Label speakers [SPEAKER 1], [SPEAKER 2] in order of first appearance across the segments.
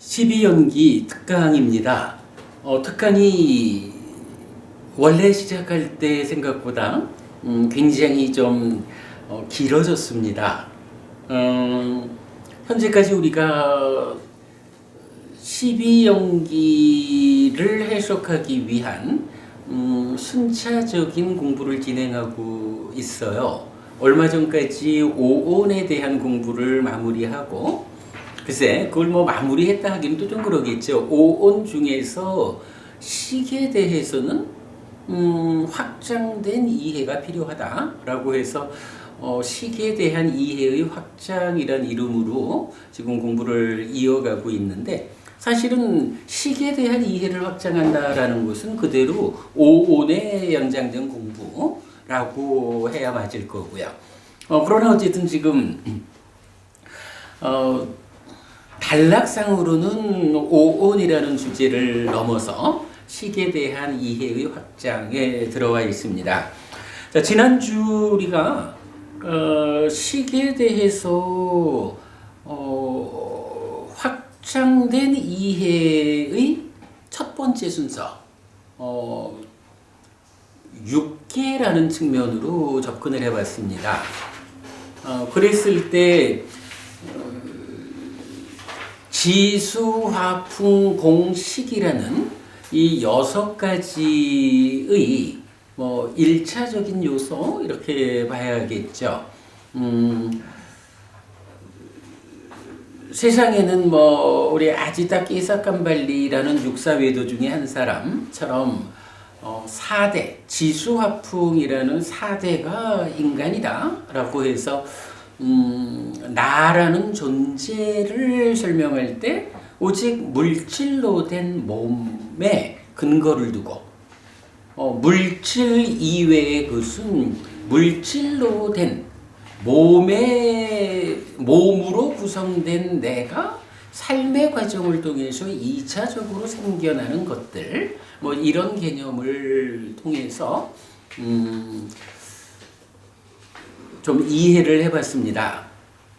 [SPEAKER 1] 12연기 특강입니다. 특강이 원래 시작할 때 생각보다 굉장히 좀 길어졌습니다. 현재까지 우리가 12연기를 해석하기 위한 순차적인 공부를 진행하고 있어요. 얼마 전까지 오온에 대한 공부를 마무리하고, 글쎄 그걸 마무리했다 하기는 또 좀 그러겠죠. 오온 중에서 식에 대해서는 확장된 이해가 필요하다라고 해서 식에 대한 이해의 확장이란 이름으로 지금 공부를 이어가고 있는데, 사실은 식에 대한 이해를 확장한다라는 것은 그대로 오온에 연장된 공부라고 해야 맞을 거고요. 그러나 어쨌든 지금 단락상으로는 오온이라는 주제를 넘어서 식에 대한 이해의 확장에 들어와 있습니다. 자, 지난주 우리가 식에 대해서 확장된 이해의 첫 번째 순서, 육계라는 측면으로 접근을 해봤습니다. 그랬을 때 지수, 화풍, 공식이라는 이 6가지의 1차적인 요소 이렇게 봐야겠죠. 세상에는 우리 아지다 끼사깜발리라는 육사외도 중에 한 사람처럼 4대, 지수화풍이라는 4대가 인간이다 라고 해서 나라는 존재를 설명할 때 오직 물질로 된 몸에 근거를 두고, 물질 이외의 것은 물질로 된 몸으로 구성된 내가 삶의 과정을 통해서 2차적으로 생겨나는 것들, 이런 개념을 통해서 좀 이해를 해봤습니다.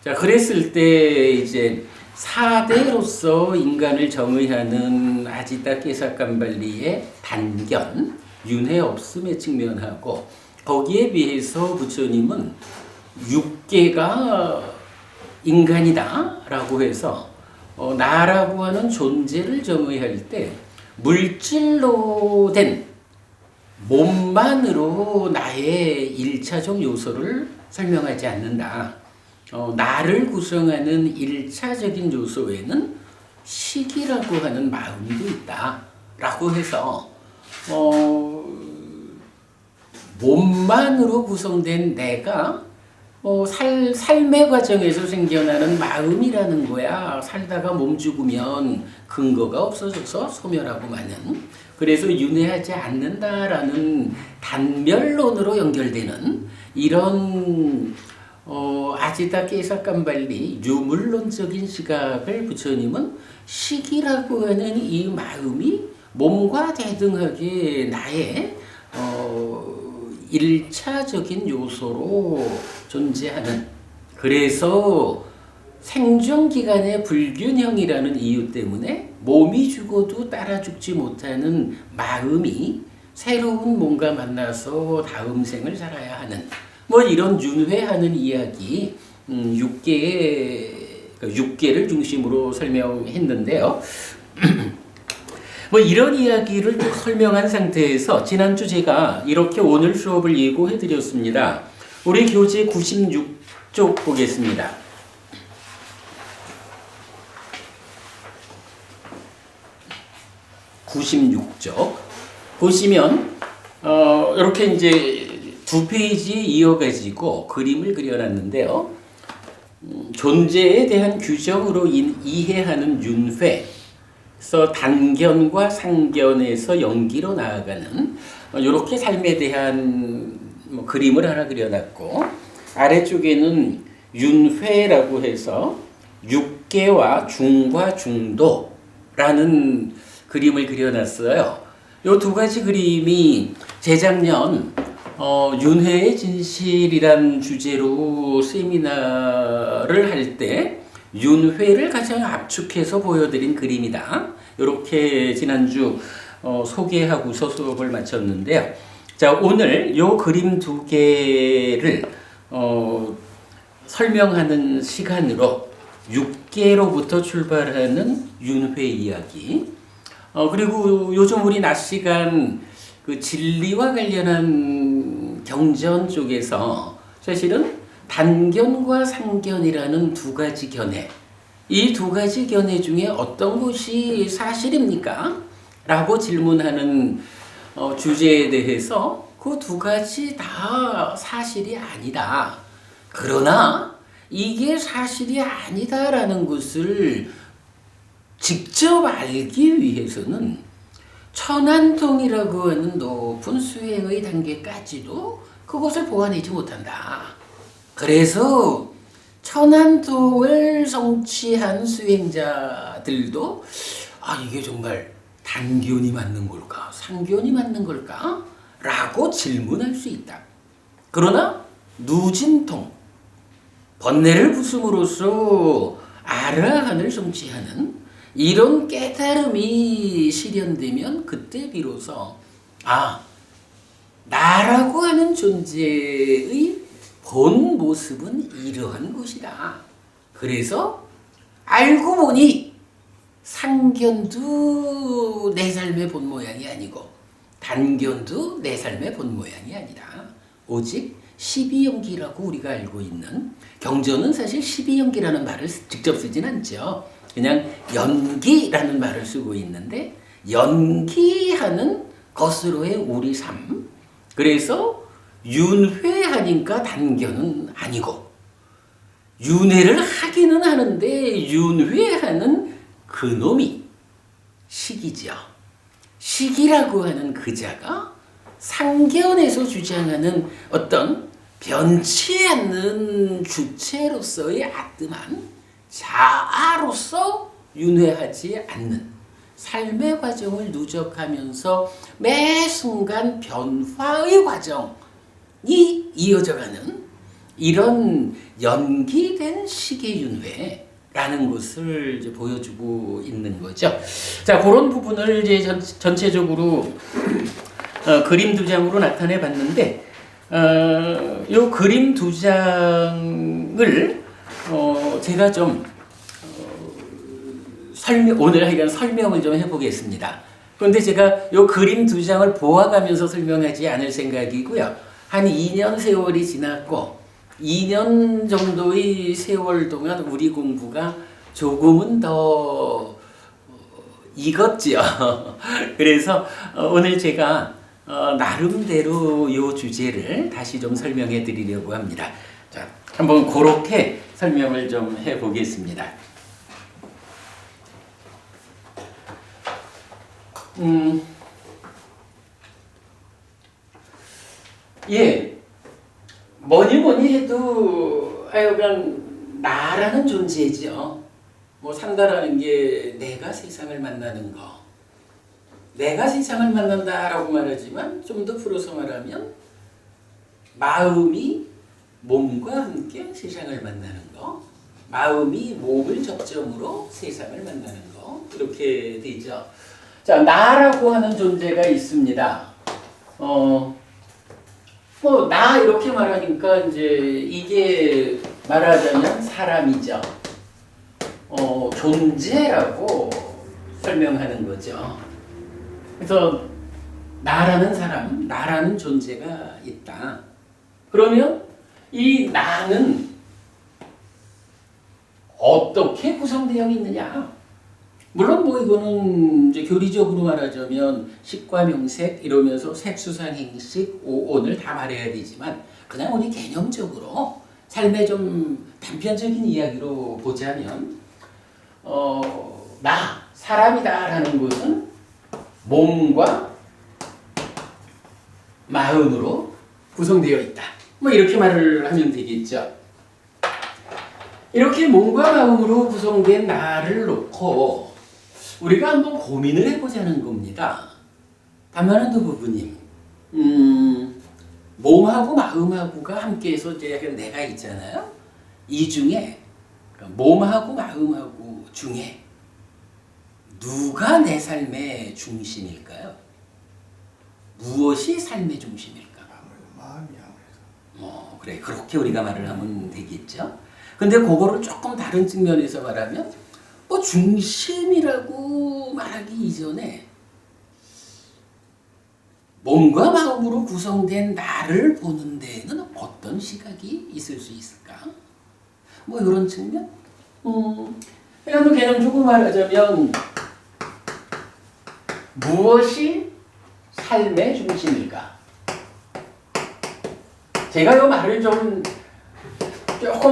[SPEAKER 1] 자, 그랬을 때 이제 4대로서 인간을 정의하는 아지타 깨사깜발리의 단견, 윤회 없음의 측면하고, 거기에 비해서 부처님은 6계가 인간이다 라고 해서 나라고 하는 존재를 정의할 때 물질로 된 몸만으로 나의 1차적 요소를 설명하지 않는다. 나를 구성하는 1차적인 요소에는 식이라고 하는 마음도 있다 라고 해서 몸만으로 구성된 내가 삶의 과정에서 생겨나는 마음이라는 거야. 살다가 몸 죽으면 근거가 없어져서 소멸하고 마는, 그래서 윤회하지 않는다라는 단멸론으로 연결되는 이런 아지타 깨사깜발리 유물론적인 시각을 부처님은 식이라고 하는 이 마음이 몸과 대등하게 나의 1차적인 요소로 존재하는, 그래서 생존기간의 불균형이라는 이유 때문에 몸이 죽어도 따라 죽지 못하는 마음이 새로운 몸과 만나서 다음 생을 살아야 하는, 이런 윤회하는 이야기, 6계를 중심으로 설명했는데요. 이런 이야기를 쭉 설명한 상태에서 지난주 제가 이렇게 오늘 수업을 예고해 드렸습니다. 우리 교재 96쪽 보겠습니다. 96쪽 보시면 이렇게 이제 2페이지에 이어가지고 그림을 그려놨는데요. 존재에 대한 규정으로 이해하는 윤회, 단견과 상견에서 연기로 나아가는 이렇게 삶에 대한 그림을 하나 그려놨고, 아래쪽에는 윤회라고 해서 6계와 중과 중도라는 그림을 그려놨어요. 이 2가지 그림이 재작년 윤회의 진실이란 주제로 세미나를 할 때 윤회를 가장 압축해서 보여드린 그림이다. 이렇게 지난주 소개하고서 수업을 마쳤는데요. 자, 오늘 요 그림 두 개를 설명하는 시간으로 6개로부터 출발하는 윤회 이야기. 그리고 요즘 우리 낮 시간 그 진리와 관련한 경전 쪽에서 사실은 단견과 상견이라는 두 가지 견해. 이 두 가지 견해 중에 어떤 것이 사실입니까? 라고 질문하는 주제에 대해서 그 두 가지 다 사실이 아니다. 그러나 이게 사실이 아니다라는 것을 직접 알기 위해서는 천안통이라고 하는 높은 수행의 단계까지도 그것을 보완하지 못한다. 그래서 천안통을 성취한 수행자들도 이게 정말 단견이 맞는 걸까? 상견이 맞는 걸까? 라고 질문할 수 있다. 그러나 누진통, 번뇌를 부숨으로써 아라한을 성취하는 이런 깨달음이 실현되면 그때 비로소 나라고 하는 존재의 본 모습은 이러한 것이다. 그래서 알고 보니 상견도 내 삶의 본 모양이 아니고 단견도 내 삶의 본 모양이 아니다. 오직 12연기라고 우리가 알고 있는, 경전은 사실 12연기라는 말을 직접 쓰진 않죠. 그냥 연기라는 말을 쓰고 있는데 연기하는 것으로의 우리 삶. 그래서 윤회하니까 단견은 아니고 윤회를 하기는 하는데 윤회하는 그놈이 식이죠. 식이라고 하는 그 자가 상견에서 주장하는 어떤 변치 않는 주체로서의 아뜸한 자아로서 윤회하지 않는 삶의 과정을 누적하면서 매 순간 변화의 과정이 이어져가는 이런 연기된 시계윤회라는 것을 이제 보여주고 있는 거죠. 자, 그런 부분을 이제 전체적으로 그림 두 장으로 나타내 봤는데, 요 그림 두 장을 제가 좀 오늘 하여간 설명을 좀 해보겠습니다. 그런데 제가 요 그림 두 장을 보아가면서 설명하지 않을 생각이고요. 한 2년 세월이 지났고 2년 정도의 세월 동안 우리 공부가 조금은 더 익었죠. 그래서 오늘 제가 나름대로 이 주제를 다시 좀 설명해 드리려고 합니다. 자, 한번 그렇게 설명을 좀 해 보겠습니다. 뭐니 해도 하여간 나라는 존재죠. 뭐 산다라는 게 내가 세상을 만나는 거. 내가 세상을 만난다라고 말하지만 좀 더 풀어서 말하면 마음이 몸과 함께 세상을 만나는 거, 마음이 몸을 접점으로 세상을 만나는 거, 이렇게 되죠. 자, 나라고 하는 존재가 있습니다. 나 이렇게 말하니까 이제 이게 말하자면 사람이죠. 존재라고 설명하는 거죠. 그래서 나라는 사람, 나라는 존재가 있다. 그러면 이 나는 어떻게 구성되어 있느냐? 물론 뭐 이거는 이제 교리적으로 말하자면 식과 명색 이러면서 색수산 행식 오온을 다 말해야 되지만 그냥 우리 개념적으로 삶의 좀 단편적인 이야기로 보자면 나 사람이다라는 것은 몸과 마음으로 구성되어 있다. 뭐 이렇게 말을 하면 되겠죠. 이렇게 몸과 마음으로 구성된 나를 놓고 우리가 한번 고민을 해보자는 겁니다. 다만한도 부부님, 몸하고 마음하고가 함께해서 이제 내가 있잖아요. 이 중에 몸하고 마음하고 중에 누가 내 삶의 중심일까요? 무엇이 삶의 중심일까?
[SPEAKER 2] 아무래도 마음이 아무래도.
[SPEAKER 1] 그래. 그렇게 우리가 말을 하면 되겠죠. 근데 그거를 조금 다른 측면에서 말하면 뭐 중심이라고 말하기 이전에 몸과 마음으로 구성된 나를 보는 데에는 어떤 시각이 있을 수 있을까? 뭐 이런 측면? 그냥 또 개념적으로 말하자면 무엇이 삶의 중심일까? 제가 이 말을 조금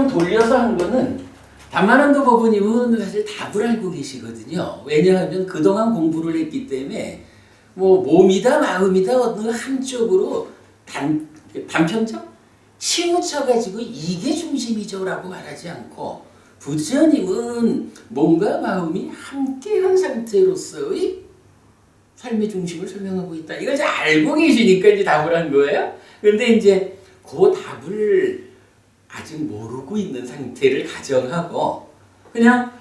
[SPEAKER 1] 돌려서 한 거는 담만한도 법원님은 사실 답을 알고 계시거든요. 왜냐하면 그동안 공부를 했기 때문에 뭐 몸이다 마음이다 어느 한쪽으로 단편적 치우쳐가지고 이게 중심이죠라고 말하지 않고 부처님은 몸과 마음이 함께한 상태로서의 삶의 중심을 설명하고 있다. 이걸 잘 알고 계시니까 이제 답을 한 거예요. 그런데 이제 그 답을 아직 모르고 있는 상태를 가정하고 그냥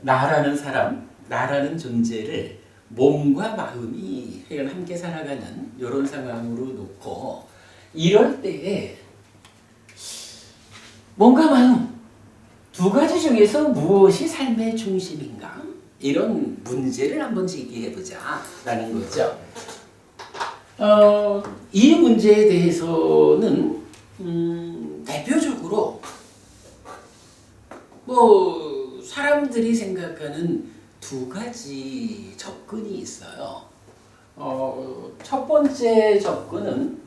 [SPEAKER 1] 나라는 사람, 나라는 존재를 몸과 마음이 함께 살아가는 이런 상황으로 놓고 이럴 때에 몸과 마음 두 가지 중에서 무엇이 삶의 중심인가? 이런 문제를 한번 제기해보자라는 거죠. 이 문제에 대해서는 대표적으로 뭐 사람들이 생각하는 두 가지 접근이 있어요. 첫 번째 접근은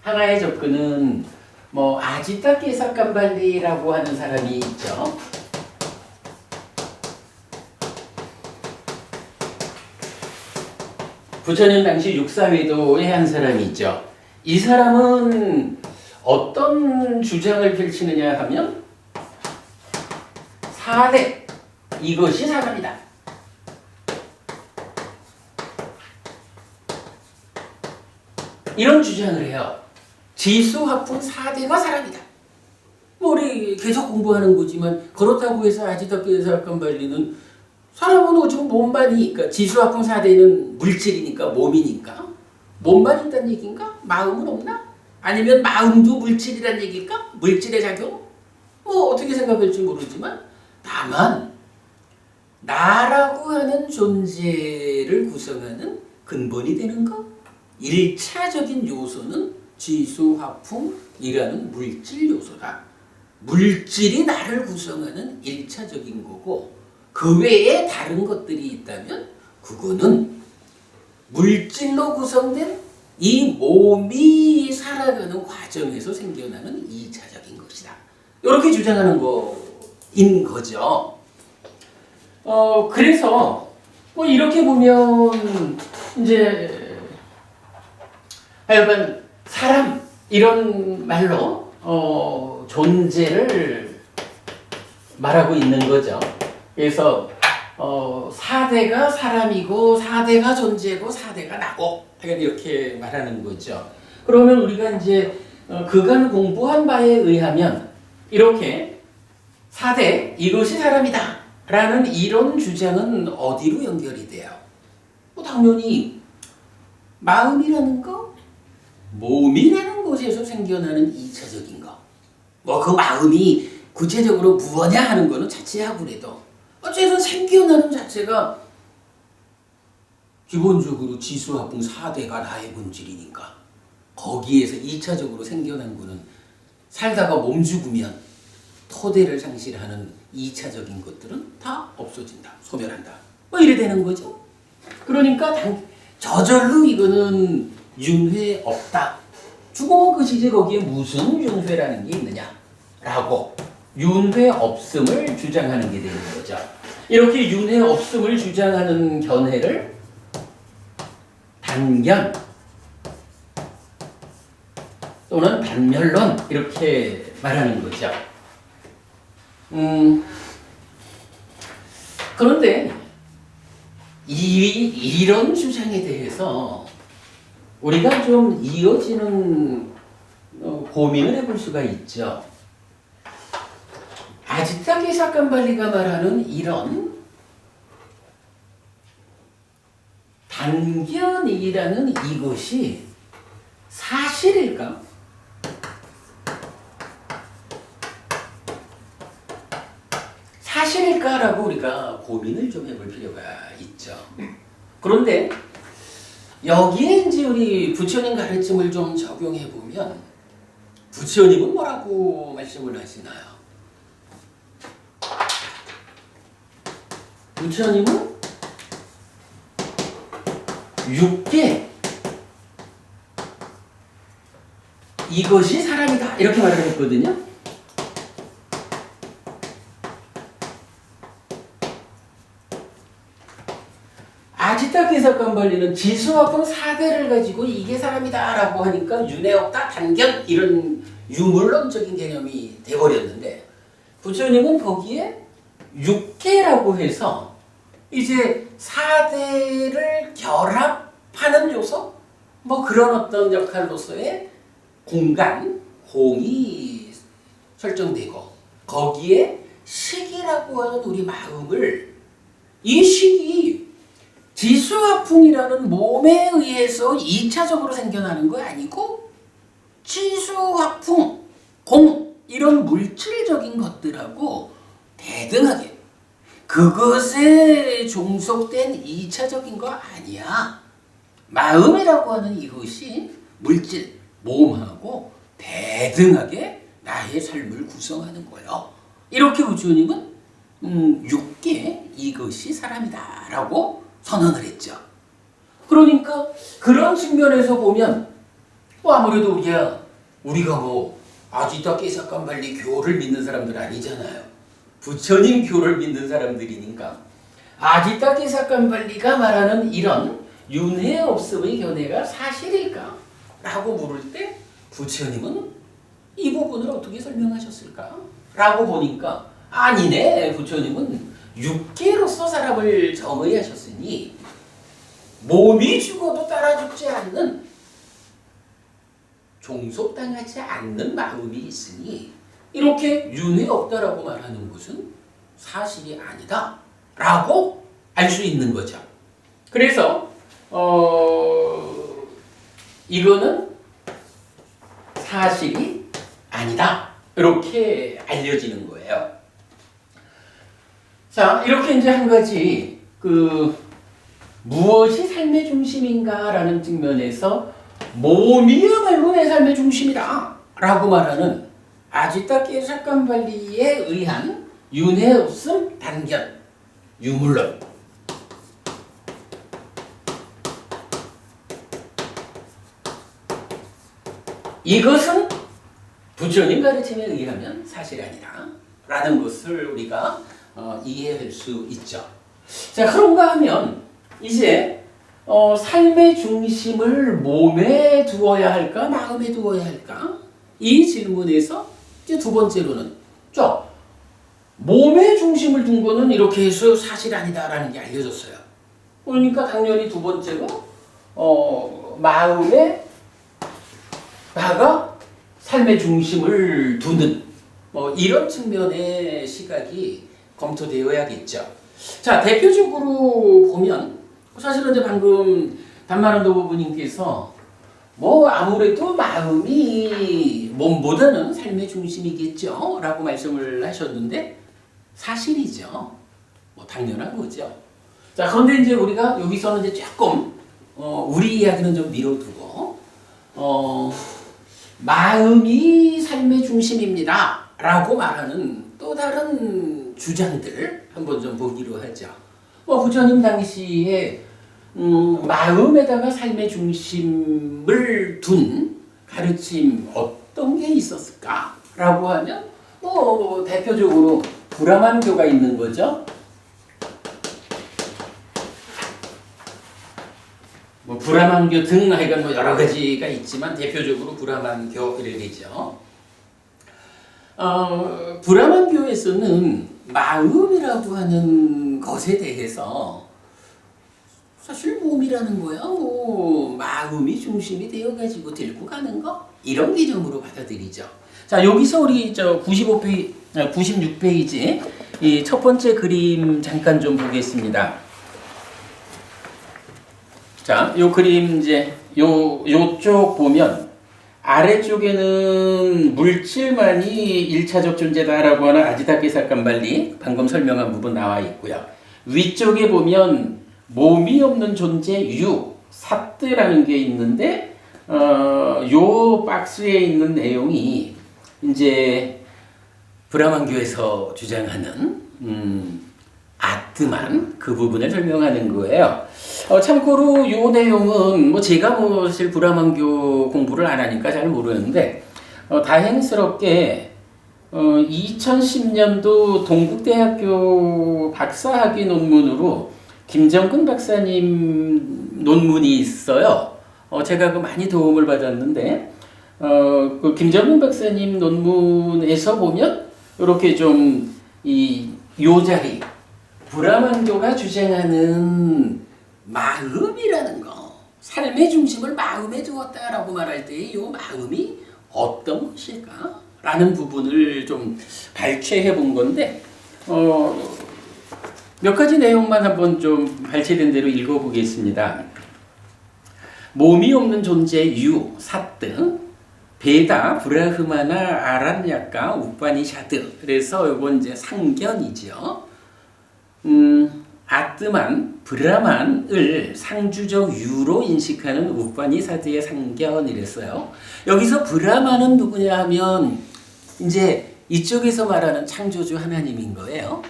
[SPEAKER 1] 하나의 접근은 뭐 아지타 케사캄발리라고 하는 사람이 있죠. 부처님 당시 육사회도의 한 사람이 있죠. 이 사람은 어떤 주장을 펼치느냐 하면 4대 이것이 사람이다. 이런 주장을 해요. 지수화풍 4대가 사람이다. 뭐 우리 계속 공부하는 거지만 그렇다고 해서 아지타케사캄발리는 사람은 오직 몸만이니까 지수화풍 4대는 물질이니까 몸이니까 몸만 있다는 얘기인가? 마음은 없나? 아니면 마음도 물질이란 얘기일까? 물질의 작용? 뭐 어떻게 생각할지 모르지만 다만 나라고 하는 존재를 구성하는 근본이 되는 것 1차적인 요소는 지수화풍이라는 물질 요소다. 물질이 나를 구성하는 1차적인 거고 그 외에 다른 것들이 있다면 그거는 물질로 구성된 이 몸이 살아가는 과정에서 생겨나는 2차적인 것이다. 이렇게 주장하는 거인 거죠. 그래서 뭐 이렇게 보면 이제 하여간 사람 이런 말로 존재를 말하고 있는 거죠. 그래서 4대가 사람이고 4대가 존재고 4대가 나고 이렇게 말하는 거죠. 그러면 우리가 이제 그간 공부한 바에 의하면 이렇게 4대 이것이 사람이다 라는 이런 주장은 어디로 연결이 돼요? 뭐 당연히 마음이라는 거, 몸이라는 곳에서 생겨나는 2차적인 거. 뭐 그 마음이 구체적으로 무엇냐 하는 거는 차치하고라도 어쨌든 생겨나는 자체가 기본적으로 지수화풍 4대가 나의 본질이니까 거기에서 2차적으로 생겨난 거는 살다가 몸 죽으면 토대를 상실하는 2차적인 것들은 다 없어진다. 소멸한다. 뭐 이래 되는 거죠. 그러니까 저절로 이거는 윤회 없다. 죽으면 끝이지 거기에 무슨 윤회라는 게 있느냐라고 윤회 없음을 주장하는 게 되는 거죠. 이렇게 윤회 없음을 주장하는 견해를 단견 또는 단멸론 이렇게 말하는 거죠. 그런데 이런 주장에 대해서 우리가 좀 이어지는 고민을 해볼 수가 있죠. 아지타케 사칸발리가 말하는 이런 단견이라는 이것이 사실일까? 사실일까라고 우리가 고민을 좀 해볼 필요가 있죠. 그런데 여기에 이제 우리 부처님 가르침을 좀 적용해 보면 부처님은 뭐라고 말씀을 하시나요? 부처님은 육계 이것이 사람이다 이렇게 말을 했거든요. 아지타케 사칸발리는 지수화풍 4대를 가지고 이게 사람이다 라고 하니까 윤회없다 단견 이런 유물론적인 개념이 돼버렸는데 부처님은 거기에 육계라고 해서 이제 4대를 결합하는 요소 뭐 그런 어떤 역할로서의 공간, 공이 설정되고 거기에 식이라고 하는 우리 마음을 이 식이 지수화풍이라는 몸에 의해서 2차적으로 생겨나는 거 아니고 지수화풍, 공 이런 물질적인 것들하고 대등하게 그것에 종속된 2차적인 거 아니야. 마음이라고 하는 이것이 물질, 몸하고 대등하게 나의 삶을 구성하는 거예요. 이렇게 부처님은 육계 이것이 사람이다 라고 선언을 했죠. 그러니까 그런 측면에서 보면 뭐 아무래도 우리가 뭐 아지타케 사칸발리 교를 믿는 사람들 아니잖아요. 부처님 교를 믿는 사람들이니까 아지타케 사칸발리가 말하는 이런 윤회 없음의 견해가 사실일까? 라고 물을 때 부처님은 이 부분을 어떻게 설명하셨을까? 라고 보니까 아니네. 부처님은 육계로서 사람을 정의하셨으니 몸이 죽어도 따라 죽지 않는 종속당하지 않는 마음이 있으니 이렇게 윤회 없다라고 말하는 것은 사실이 아니다 라고 알 수 있는 거죠. 그래서 이거는 사실이 아니다 이렇게 알려지는 거예요. 자, 이렇게 이제 한 가지 무엇이 삶의 중심인가라는 측면에서 몸이야말로 내 삶의 중심이다 라고 말하는 아지타케 사칸발리에 의한 윤회 없음 단견 유물론 이것은 부처님 가르침에 의하면 사실이 아니다 라는 것을 우리가 이해할 수 있죠. 자, 그런가 하면 이제 삶의 중심을 몸에 두어야 할까 마음에 두어야 할까 이 질문에서 이제 두 번째로는 몸에 중심을 둔 거는 이렇게 해서 사실 아니다라는 게 알려졌어요. 그러니까 당연히 두 번째로 마음에 나가 삶의 중심을 두는 이런 측면의 시각이 검토되어야겠죠. 자, 대표적으로 보면 사실은 이제 방금 단마란도 부부님께서 아무래도 마음이 몸보다는 삶의 중심이겠죠 라고 말씀을 하셨는데 사실이죠. 당연한 거죠. 자, 그런데 이제 우리가 여기서는 이제 조금 우리 이야기는 좀 미뤄두고 마음이 삶의 중심입니다 라고 말하는 또 다른 주장들 한번 좀 보기로 하죠. 부처님 당시에 마음에다가 삶의 중심을 둔 가르침 어떤 게 있었을까 라고 하면 대표적으로 브라만교가 있는 거죠. 브라만교 등 하여간 여러 가지가 있지만 대표적으로 브라만교를 되죠. 브라만교에서는 마음이라고 하는 것에 대해서 사실 몸이라는 거야 마음이 중심이 되어가지고 들고 가는 거 이런 개념으로 받아들이죠. 자, 여기서 우리 95페이지 96페이지 이 첫 번째 그림 잠깐 좀 보겠습니다. 자, 요 그림 이제 요쪽 보면 아래쪽에는 물질만이 1차적 존재다라고 하는 아지타케 사칸발리 방금 설명한 부분 나와 있고요. 위쪽에 보면 몸이 없는 존재 유, 사뜨라는 게 있는데 요 박스에 있는 내용이 이제 브라만교에서 주장하는 아트만 그 부분을 설명하는 거예요. 참고로 요 내용은 뭐 제가 뭐 사실 브라만교 공부를 안 하니까 잘 모르는데 다행스럽게 2010년도 동국대학교 박사학위 논문으로 김정근 박사님 논문이 있어요. 제가 그 많이 도움을 받았는데 그 김정근 박사님 논문에서 보면 이렇게 좀 요 자리 브라만교가 주장하는 마음이라는 거, 삶의 중심을 마음에 두었다라고 말할 때 이 마음이 어떤 것일까? 라는 부분을 좀 발췌해 본 건데 몇 가지 내용만 한번 좀 발췌된 대로 읽어보겠습니다. 몸이 없는 존재 유, 사뜨, 베다, 브라흐마나, 아란야카, 우파니샤드. 그래서 이건 이제 상견이죠. 아뜨만, 브라만을 상주적 유로 인식하는 우파니사드의 상견이랬어요. 여기서 브라만은 누구냐 하면 이제 이쪽에서 말하는 창조주 하나님인 거예요.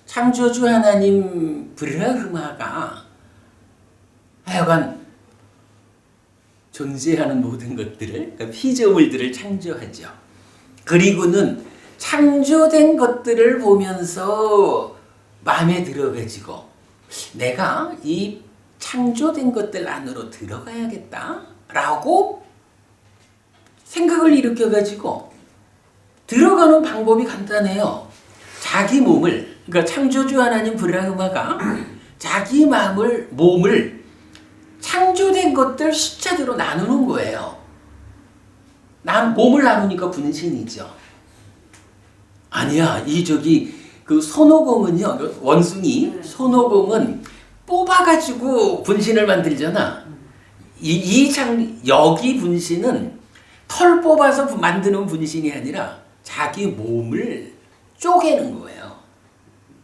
[SPEAKER 1] 창조주 하나님 브라흐마가 하여간 존재하는 모든 것들을, 그러니까 피조물들을 창조하죠. 그리고는 창조된 것들을 보면서 마음에 들어가지고 내가 이 창조된 것들 안으로 들어가야겠다라고 생각을 일으켜가지고 들어가는 방법이 간단해요. 자기 몸을, 그러니까 창조주 하나님 브라흐마가 자기 몸을 창조된 것들 숫자대로 나누는 거예요. 몸을 나누니까 분신이죠. 아니야, 그 손오공은요, 원숭이 손오공은 뽑아가지고 분신을 만들잖아. 여기 분신은 털 뽑아서 만드는 분신이 아니라 자기 몸을 쪼개는 거예요.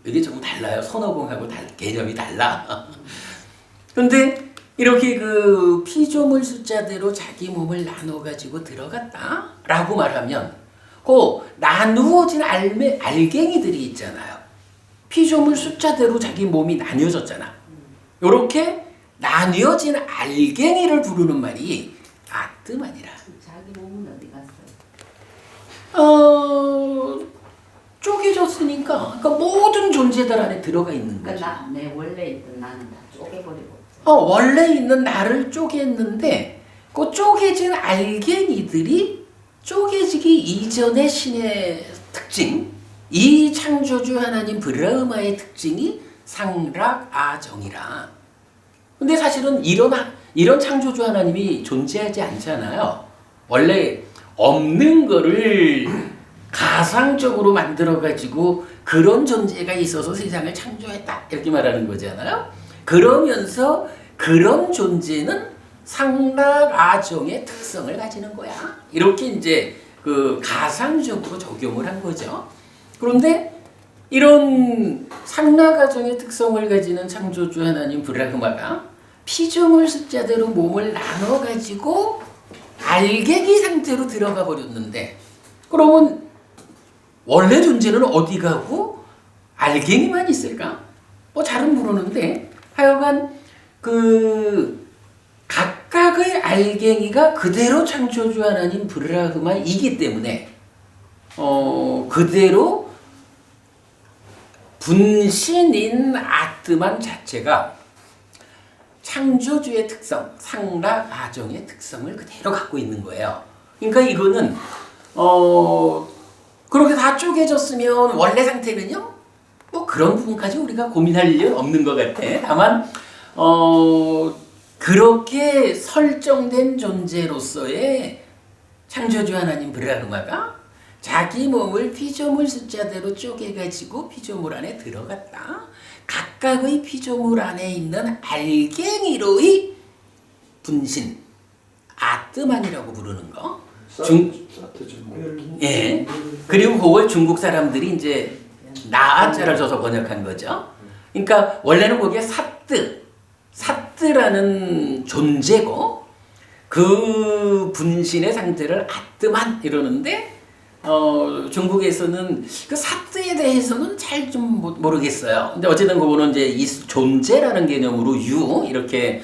[SPEAKER 1] 이게 조금 달라요. 손오공하고 개념이 달라. 근데 이렇게 그 피조물 숫자대로 자기 몸을 나눠가지고 들어갔다라고 말하면 그 나누어진 알갱이들이 있잖아요. 피조물 숫자대로 자기 몸이 나뉘어졌잖아. 이렇게 나뉘어진 알갱이를 부르는 말이 아뜨만이라.
[SPEAKER 3] 자기 몸은 어디 갔어요?
[SPEAKER 1] 쪼개졌으니까 그러니까 모든 존재들 안에 들어가 있는 거죠.
[SPEAKER 3] 그러니까 내 원래 있던 나는 다 쪼개버리고.
[SPEAKER 1] 원래 있는 나를 쪼갰는데 그 쪼개진 알갱이들이 쪼개지기 이전의 신의 특징, 이 창조주 하나님 브라흐마의 특징이 상락아정이라. 근데 사실은 이런 창조주 하나님이 존재하지 않잖아요. 원래 없는 거를 가상적으로 만들어가지고 그런 존재가 있어서 세상을 창조했다 이렇게 말하는 거잖아요. 그러면서 그런 존재는 상락아정의 특성을 가지는 거야. 이렇게 이제 그 가상적으로 적용을 한 거죠. 그런데 이런 상락아정의 특성을 가지는 창조주 하나님 브라흐마가 피조물 숫자대로 몸을 나눠가지고 알갱이 상태로 들어가 버렸는데, 그러면 원래 존재는 어디 가고 알갱이만 있을까? 뭐 잘은 모르는데 하여간 그 각각의 알갱이가 그대로 창조주 하나님 브라흐마이기 때문에 그대로 분신인 아뜨만 자체가 창조주의 특성, 상락아정의 특성을 그대로 갖고 있는 거예요. 그러니까 이거는 그렇게 다 쪼개졌으면 원래 상태는요? 뭐 그런 부분까지 우리가 고민할 일은 없는 것 같아. 다만 그렇게 설정된 존재로서의 창조주 하나님 브라흐마가 자기 몸을 피조물 숫자대로 쪼개가지고 피조물 안에 들어갔다. 각각의 피조물 안에 있는 알갱이로의 분신, 아뜨만이라고 부르는 거. 예. 그리고 그걸 중국 사람들이 이제 나아자를 써서 번역한 거죠. 그러니까 원래는 거기에 사뜨라는 존재고 그 분신의 상태를 아뜨만 이러는데 중국에서는 그 사뜨에 대해서는 잘 좀 모르겠어요. 근데 어쨌든 그거는 이제 이 존재라는 개념으로 유 이렇게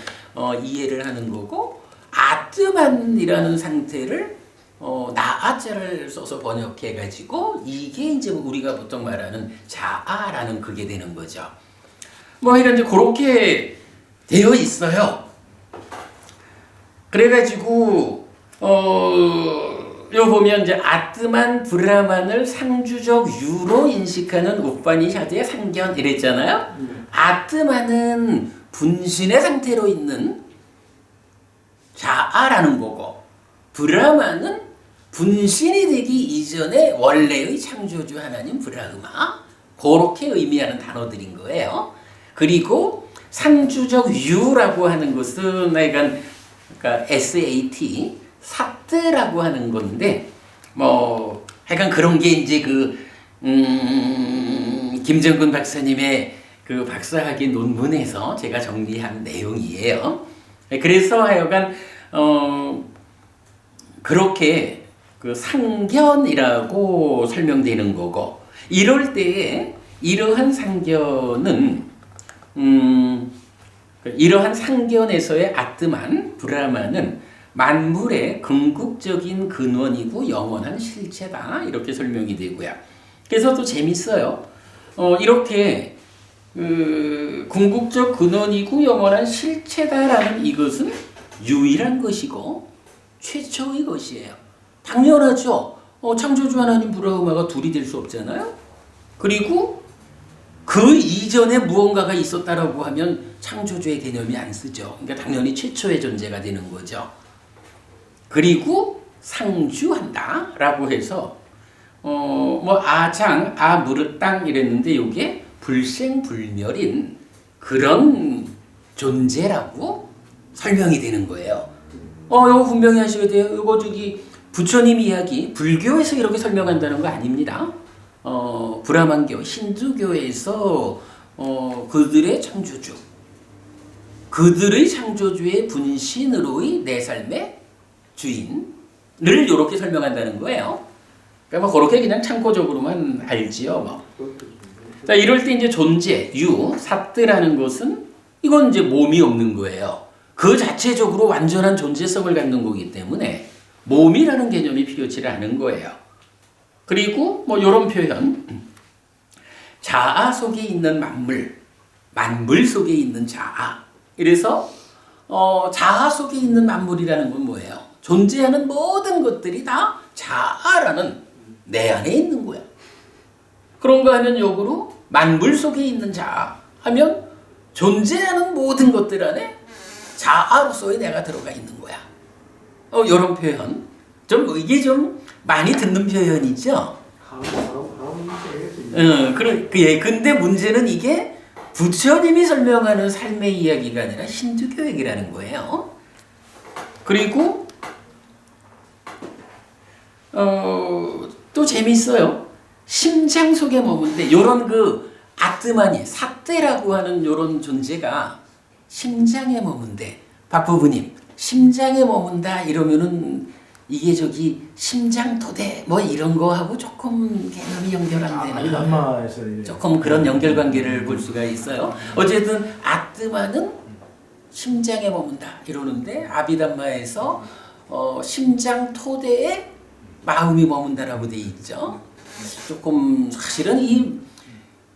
[SPEAKER 1] 이해를 하는 거고 아뜨만이라는 상태를 나아자를 써서 번역해가지고 이게 이제 우리가 보통 말하는 자아라는 그게 되는 거죠. 뭐 이런 이제 그렇게 되어 있어요. 그래가지고 요 보면 이제 아뜨만 브라만을 상주적 유로 인식하는 우파니샤드의 상견 이랬잖아요. 아뜨만은 분신의 상태로 있는 자아라는 거고 브라만은 분신이 되기 이전에 원래의 창조주 하나님 브라흐마 그렇게 의미하는 단어들인 거예요. 그리고 상주적 유라고 하는 것은 그러니까 SAT 사뜨라고 하는 건데 뭐 하여간 그런 게 이제 김정근 박사님의 그 박사학위 논문에서 제가 정리한 내용이에요. 그래서 하여간 그렇게 그 상견이라고 설명되는 거고 이럴 때에 이러한 상견은 이러한 상견에서의 아뜨만 브라만은 만물의 궁극적인 근원이고 영원한 실체다 이렇게 설명이 되고요. 그래서 또 재밌어요. 이렇게 궁극적 근원이고 영원한 실체다라는 이것은 유일한 것이고 최초의 것이에요. 당연하죠. 창조주 하나님 브라흐마가 둘이 될 수 없잖아요. 그리고 그 이전에 무언가가 있었다라고 하면 창조주의 개념이 안 쓰죠. 그러니까 당연히 최초의 존재가 되는 거죠. 그리고 상주한다라고 해서 뭐 아장, 아무르땅 이랬는데 이게 불생불멸인 그런 존재라고 설명이 되는 거예요. 이거 분명히 하셔야 돼요. 이거 부처님 이야기 불교에서 이렇게 설명한다는 거 아닙니다. 브라만교, 힌두교에서 그들의 창조주, 그들의 창조주의 분신으로의 내 삶의 주인을 이렇게 설명한다는 거예요. 그러니까 뭐 그렇게 그냥 참고적으로만 알지요. 뭐. 자, 이럴 때 이제 존재, 사뜨라는 것은 이건 이제 몸이 없는 거예요. 그 자체적으로 완전한 존재성을 갖는 거기 때문에 몸이라는 개념이 필요치를 않은 거예요. 그리고 뭐 이런 표현, 자아 속에 있는 만물 속에 있는 자아. 이래서 자아 속에 있는 만물이라는 건 뭐예요? 존재하는 모든 것들이 다 자아라는 내 안에 있는 거야. 그런가 하면 역으로 만물 속에 있는 자아 하면 존재하는 모든 것들 안에 자아로서의 내가 들어가 있는 거야. 이런 표현. 이게 좀 많이 듣는 표현이죠. 근데 문제는 이게 부처님이 설명하는 삶의 이야기가 아니라 힌두교 얘기라는 거예요. 그리고 또 재밌어요. 심장 속에 머문데 요런 아뜨만이 사뜨라고 하는 요런 존재가 심장에 머문데 박부부님 심장에 머문다 이러면은 이게 심장토대 뭐 이런 거하고 조금 개념이 연결 안 되나 조금 그런 연결관계를 볼 수가 있어요. 어쨌든 아뜨만은 심장에 머문다 이러는데 아비담마에서 심장토대에 마음이 머문다라고 돼 있죠. 조금 사실은 이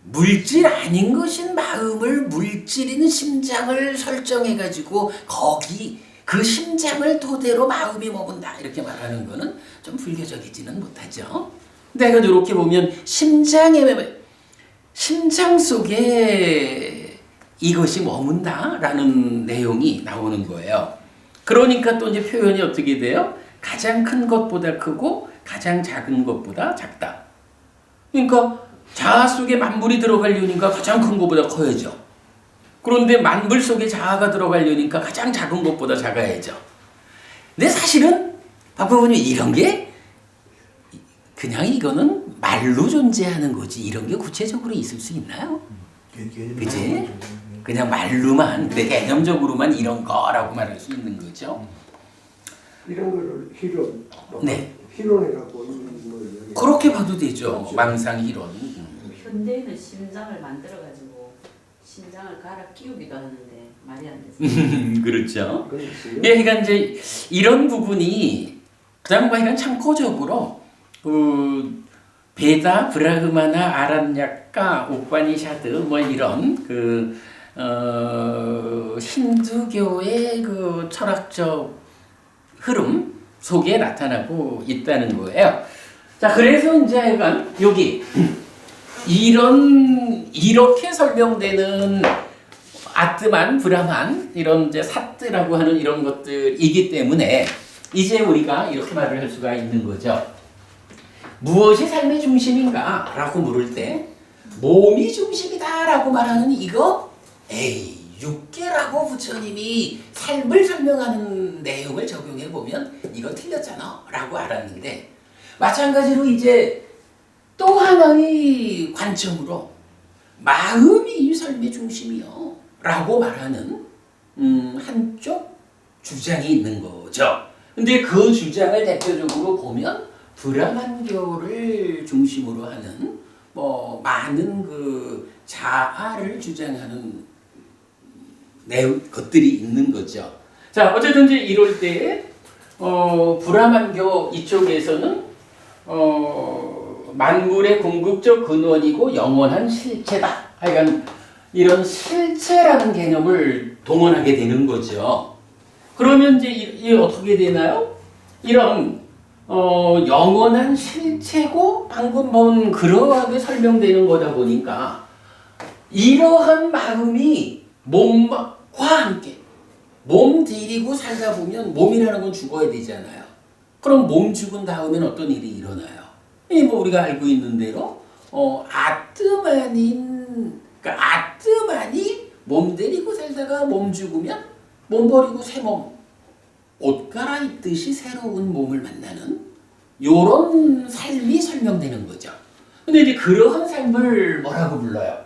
[SPEAKER 1] 물질 아닌 것인 마음을 물질인 심장을 설정해가지고 거기 그 심장을 토대로 마음이 머문다 이렇게 말하는 거는 좀 불교적이지는 못하죠. 내가 이렇게 보면 심장 속에 이것이 머문다라는 내용이 나오는 거예요. 그러니까 또 이제 표현이 어떻게 돼요? 가장 큰 것보다 크고 가장 작은 것보다 작다. 그러니까 자아 속에 만물이 들어가려니까 가장 큰 것보다 커야죠. 그런데 만물 속에 자아가 들어가려니까 가장 작은 것보다 작아야죠. 근데 사실은 박사님 이런 게 그냥 이거는 말로 존재하는 거지 이런 게 구체적으로 있을 수 있나요? 그치? 그냥 말로만 내 개념적으로만 이런 거라고 말할 수 있는 거죠.
[SPEAKER 2] 이런 거를 희론,
[SPEAKER 1] 네.
[SPEAKER 2] 희론이라고 있는 걸
[SPEAKER 1] 그렇게 봐도 되죠.
[SPEAKER 2] 그렇죠.
[SPEAKER 1] 망상이론.
[SPEAKER 3] 현대인은 심장을 만들어가지고 심장을 갈아 끼우기도 하는데 말이 안 되죠.
[SPEAKER 1] 그렇죠.
[SPEAKER 2] 그렇지.
[SPEAKER 1] 그러니까 이제 이런 부분이 그다음 보니까 참고적으로 그 베다, 브라흐마나, 아란야카, 우파니샤드 뭐 이런 그 힌두교의 그 철학적 흐름 속에 나타나고 있다는 거예요. 자, 그래서 이제 약간 여기 이렇게 설명되는 아트만, 브라만 이런 이제 사트라고 하는 이런 것들이기 때문에 이제 우리가 이렇게 말을 할 수가 있는 거죠. 무엇이 삶의 중심인가? 라고 물을 때 몸이 중심이다 라고 말하는 이거 에이 육계라고 부처님이 삶을 설명하는 내용을 적용해 보면 이거 틀렸잖아 라고 알았는데 마찬가지로 이제 또 하나의 관점으로 마음이 삶의 중심이요 라고 말하는 한쪽 주장이 있는 거죠. 근데 그 주장을 대표적으로 보면 브라만교를 중심으로 하는 뭐 많은 그 자아를 주장하는 것들이 있는 거죠. 자, 어쨌든 이제 이럴 때 브라만교 이쪽에서는 만물의 궁극적 근원이고 영원한 실체다. 하여간 이런 실체라는 개념을 동원하게 되는 거죠. 그러면 이제 이게 어떻게 되나요? 이런 영원한 실체고 방금 본 그러하게 설명되는 거다 보니까 이러한 마음이 몸과 함께 몸 데리고 살다 보면 몸이라는 건 죽어야 되잖아요. 그럼 몸 죽은 다음엔 어떤 일이 일어나요? 뭐 우리가 알고 있는 대로 아트만이 몸 데리고 살다가 몸 죽으면 몸 버리고 새 몸 옷 갈아입듯이 새로운 몸을 만나는 요런 삶이 설명되는 거죠. 근데 이제 그러한 삶을 뭐라고 불러요?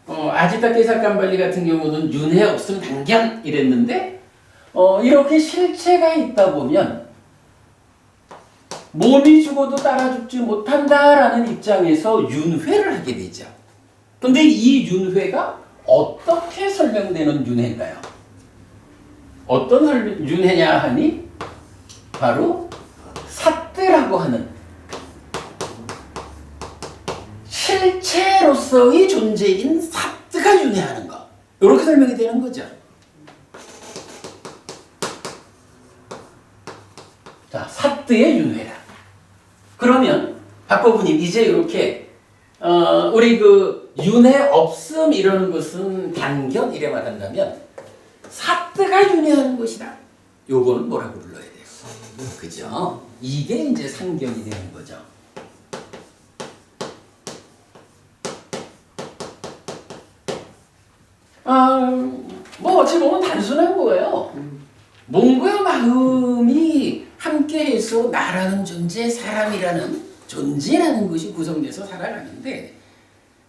[SPEAKER 1] 아지타케사칸발리 같은 경우는 윤회 없음 단견 이랬는데 이렇게 실체가 있다 보면 몸이 죽어도 따라 죽지 못한다라는 입장에서 윤회를 하게 되죠. 근데 이 윤회가 어떻게 설명되는 윤회인가요? 어떤 윤회냐 하니 바로 사뜨라고 하는 실체로서의 존재인 사뜨가 윤회하는 것. 이렇게 설명이 되는 거죠. 자, 사뜨의 윤회라. 그러면 박보부님 이제 이렇게 우리 그 윤회 없음 이러는 것은 단견 이래 말한다면 사뜨가 윤회하는 것이다. 요거는 뭐라고 불러야 돼요? 그죠? 이게 이제 상견이 되는 거죠. 뭐 어찌 보면 단순한 거예요. 몸과 마음이 함께해서 나라는 존재, 사람이라는 존재라는 것이 구성돼서 살아가는데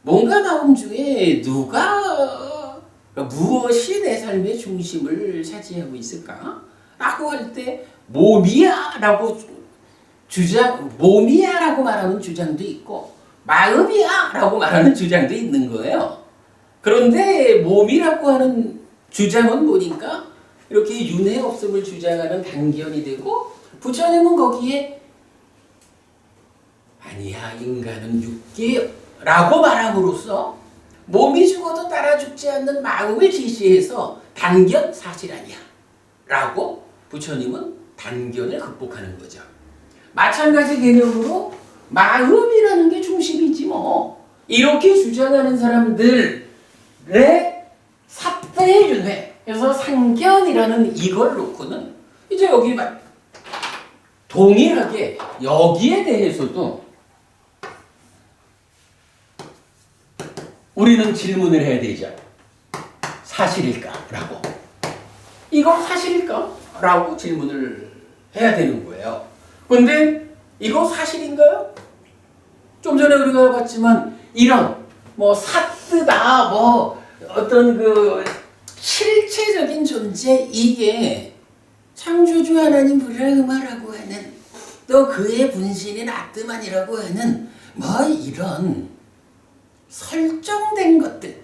[SPEAKER 1] 몸과 마음 중에 무엇이 내 삶의 중심을 차지하고 있을까? 라고 할 때 몸이야라고 말하는 주장도 있고 마음이야라고 말하는 주장도 있는 거예요. 그런데 몸이라고 하는 주장은 보니까 이렇게 윤회 없음을 주장하는 단견이 되고 부처님은 거기에 아니야 인간은 육계라고 말함으로써 몸이 죽어도 따라 죽지 않는 마음을 제시해서 단견 사실 아니야 라고 부처님은 단견을 극복하는 거죠. 마찬가지 개념으로 마음이라는 게 중심이지 뭐 이렇게 주장하는 사람들의 사태의 윤회 그래서 상견이라는 이걸 놓고는 이제 여기 동일하게 여기에 대해서도 우리는 질문을 해야 되죠. 사실일까라고. 이거 사실일까? 라고 질문을 해야 되는 거예요. 근데 이거 사실인가요? 좀 전에 우리가 봤지만 이런 뭐 사뜨다 뭐 어떤 그 실체적인 존재 이게 창조주 하나님 브라흐마라고 하는 또 그의 분신인 아뜨만이라고 하는 뭐 이런 설정된 것들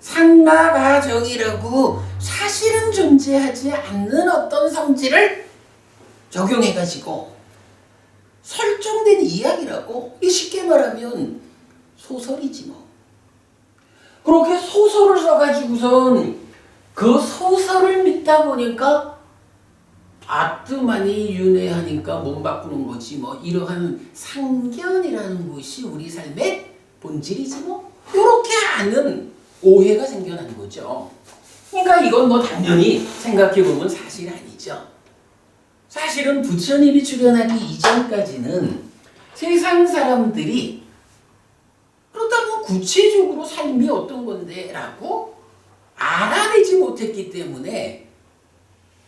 [SPEAKER 1] 상가가정이라고 사실은 존재하지 않는 어떤 성질을 적용해가지고 설정된 이야기라고 쉽게 말하면 소설이지 뭐. 그렇게 소설을 써가지고선 그 소설을 믿다 보니까 아뜨만이 윤회하니까 몸 바꾸는 거지 뭐 이러한 상견이라는 것이 우리 삶의 본질이지 뭐 이렇게 아는 오해가 생겨난 거죠. 그러니까 이건 뭐 당연히 생각해보면 사실 아니죠. 사실은 부처님이 출현하기 이전까지는 세상 사람들이 그렇다면 구체적으로 삶이 어떤 건데 라고 알아내지 못했기 때문에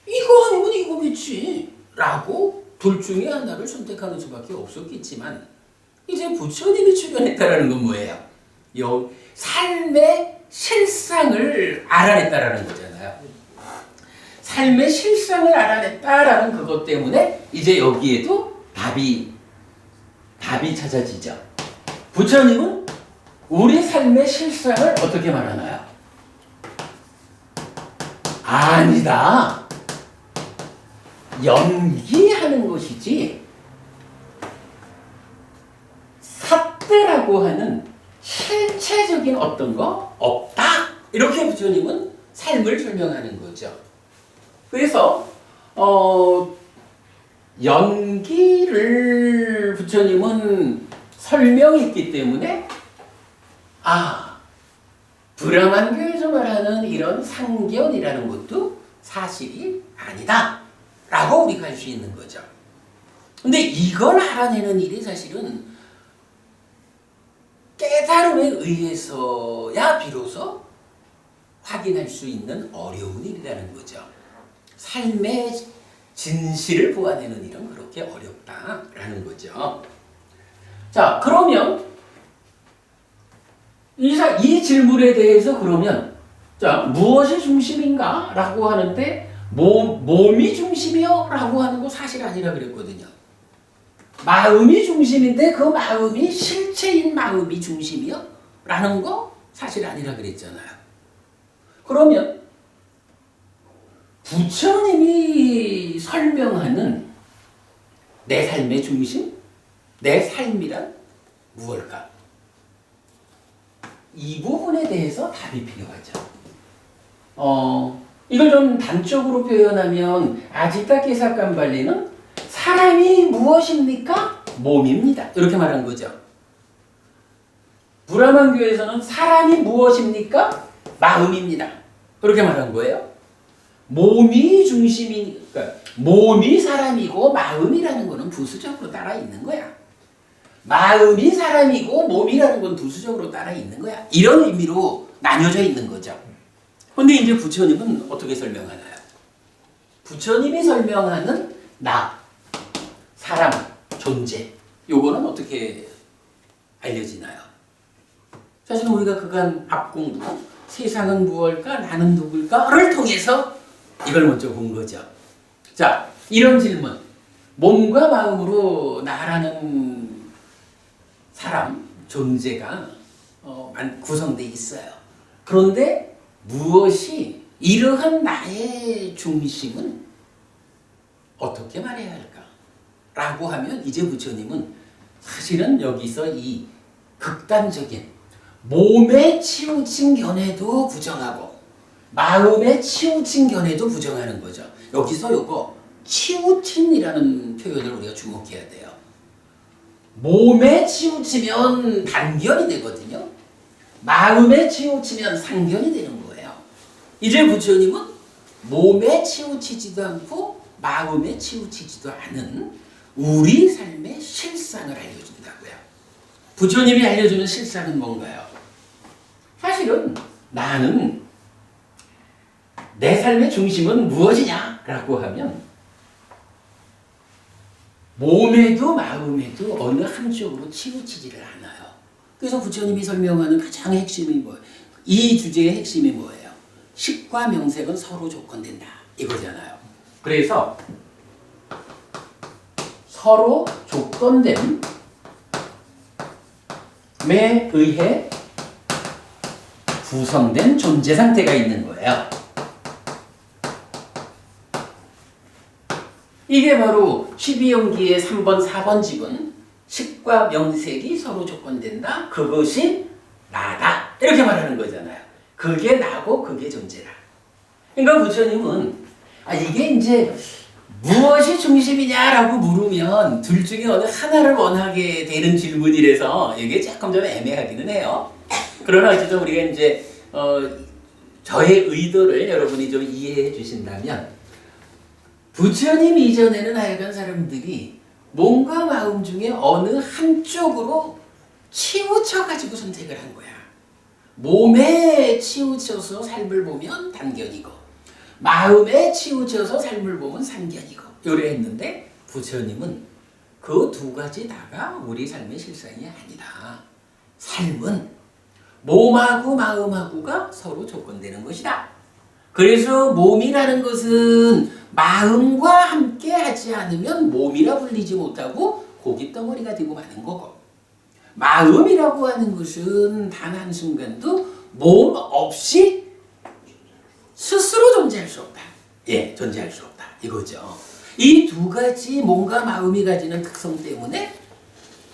[SPEAKER 1] 이거 아니면 이거겠지 라고 둘 중에 하나를 선택하는 수밖에 없었겠지만 이제 부처님이 출현했다라는 건 뭐예요? 삶의 실상을 알아냈다라는 거잖아요. 삶의 실상을 알아냈다라는 그것 때문에 이제 여기에도 답이 찾아지죠. 부처님은 우리 삶의 실상을 어떻게 말하나요? 아니다. 연기하는 것이지 사뜨라고 하는 실체적인 어떤 거 없다. 이렇게 부처님은 삶을 설명하는 거죠. 그래서 연기를 부처님은 설명했기 때문에 브라만교에서 말하는 이런 상견이라는 것도 사실이 아니다 라고 우리가 할 수 있는 거죠. 근데 이걸 알아내는 일이 사실은 깨달음에 의해서야 비로소 확인할 수 있는 어려운 일이라는 거죠. 삶의 진실을 보아내는 일은 그렇게 어렵다라는 거죠. 자, 그러면 이 질문에 대해서 그러면 자, 무엇이 중심인가? 라고 하는데 몸이 중심이요? 라고 하는 거 사실 아니라 그랬거든요. 마음이 중심인데 그 마음이 실체인 마음이 중심이요? 라는 거 사실 아니라 그랬잖아요. 그러면 부처님이 설명하는 내 삶의 중심? 내 삶이란 무엇일까? 이 부분에 대해서 답이 필요하죠. 이걸 좀 단적으로 표현하면 아지타케사칸발리는 사람이 무엇입니까? 몸입니다. 이렇게 말한 거죠. 브라만교에서는 사람이 무엇입니까? 마음입니다. 그렇게 말한 거예요. 몸이 중심이니까 몸이 사람이고 마음이라는 거는 부수적으로 따라 있는 거야. 마음이 사람이고 몸이라는 건 부수적으로 따라 있는 거야. 이런 의미로 나뉘어져 있는 거죠. 근데 이제 부처님은 어떻게 설명하나요? 부처님이 설명하는 나, 사람, 존재, 요거는 어떻게 알려지나요? 사실 우리가 그간 앞공부, 세상은 무엇일까, 나는 누굴까를 통해서 이걸 먼저 본 거죠. 자, 이런 질문. 몸과 마음으로 나라는 사람, 존재가 구성되어 있어요. 그런데 무엇이 이러한 나의 중심은 어떻게 말해야 할까? 라고 하면 이제 부처님은 사실은 여기서 이 극단적인 몸에 치우친 견해도 부정하고 마음에 치우친 견해도 부정하는 거죠. 여기서 요거 치우친이라는 표현을 우리가 주목해야 돼요. 몸에 치우치면 단견이 되거든요. 마음에 치우치면 상견이 되는 거예요. 이제 부처님은 몸에 치우치지도 않고 마음에 치우치지도 않은 우리 삶의 실상을 알려준다고요. 부처님이 알려주는 실상은 뭔가요? 사실은 나는 내 삶의 중심은 무엇이냐? 라고 하면 몸에도 마음에도 어느 한쪽으로 치우치지를 않아요. 그래서 부처님이 설명하는 가장 핵심이 뭐예요? 이 주제의 핵심이 뭐예요? 식과 명색은 서로 조건된다. 이거잖아요. 그래서 서로 조건됨에 의해 구성된 존재 상태가 있는 거예요. 이게 바로 12용기의 3번, 4번 집은 식과 명색이 서로 조건된다. 그것이 나다. 이렇게 말하는 거잖아요. 그게 나고 그게 존재다. 그러니까 부처님은 이게 이제 무엇이 중심이냐라고 물으면 둘 중에 어느 하나를 원하게 되는 질문이라서 이게 조금 좀 애매하기는 해요. 그러나 어쨌든 우리가 이제 저의 의도를 여러분이 좀 이해해 주신다면 부처님 이전에는 하여간 사람들이 몸과 마음 중에 어느 한쪽으로 치우쳐가지고 선택을 한 거야. 몸에 치우쳐서 삶을 보면 단견이고 마음에 치우쳐서 삶을 보면 상견이고 이래 했는데 부처님은 그 두 가지 다가 우리 삶의 실상이 아니다. 삶은 몸하고 마음하고가 서로 조건되는 것이다. 그래서 몸이라는 것은 마음과 함께 하지 않으면 몸이라 불리지 못하고 고깃덩어리가 되고 마는 거고 마음이라고 하는 것은 단 한순간도 몸 없이 스스로 존재할 수 없다. 예, 존재할 수 없다. 이거죠. 이 두 가지 몸과 마음이 가지는 특성 때문에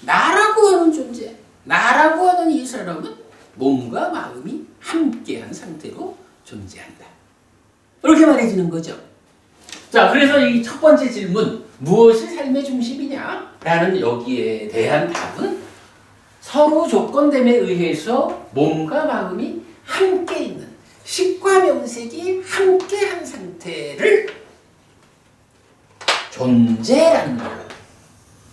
[SPEAKER 1] 나라고 하는 존재, 나라고 하는 이 사람은 몸과 마음이 함께한 상태로 존재한다. 이렇게 말해지는 거죠. 자, 그래서 이 첫 번째 질문, 무엇이 삶의 중심이냐? 라는 여기에 대한 답은 서로 조건됨에 의해서 몸과 마음이 함께 있는 식과 명색이 함께한 상태를 존재라는 걸로.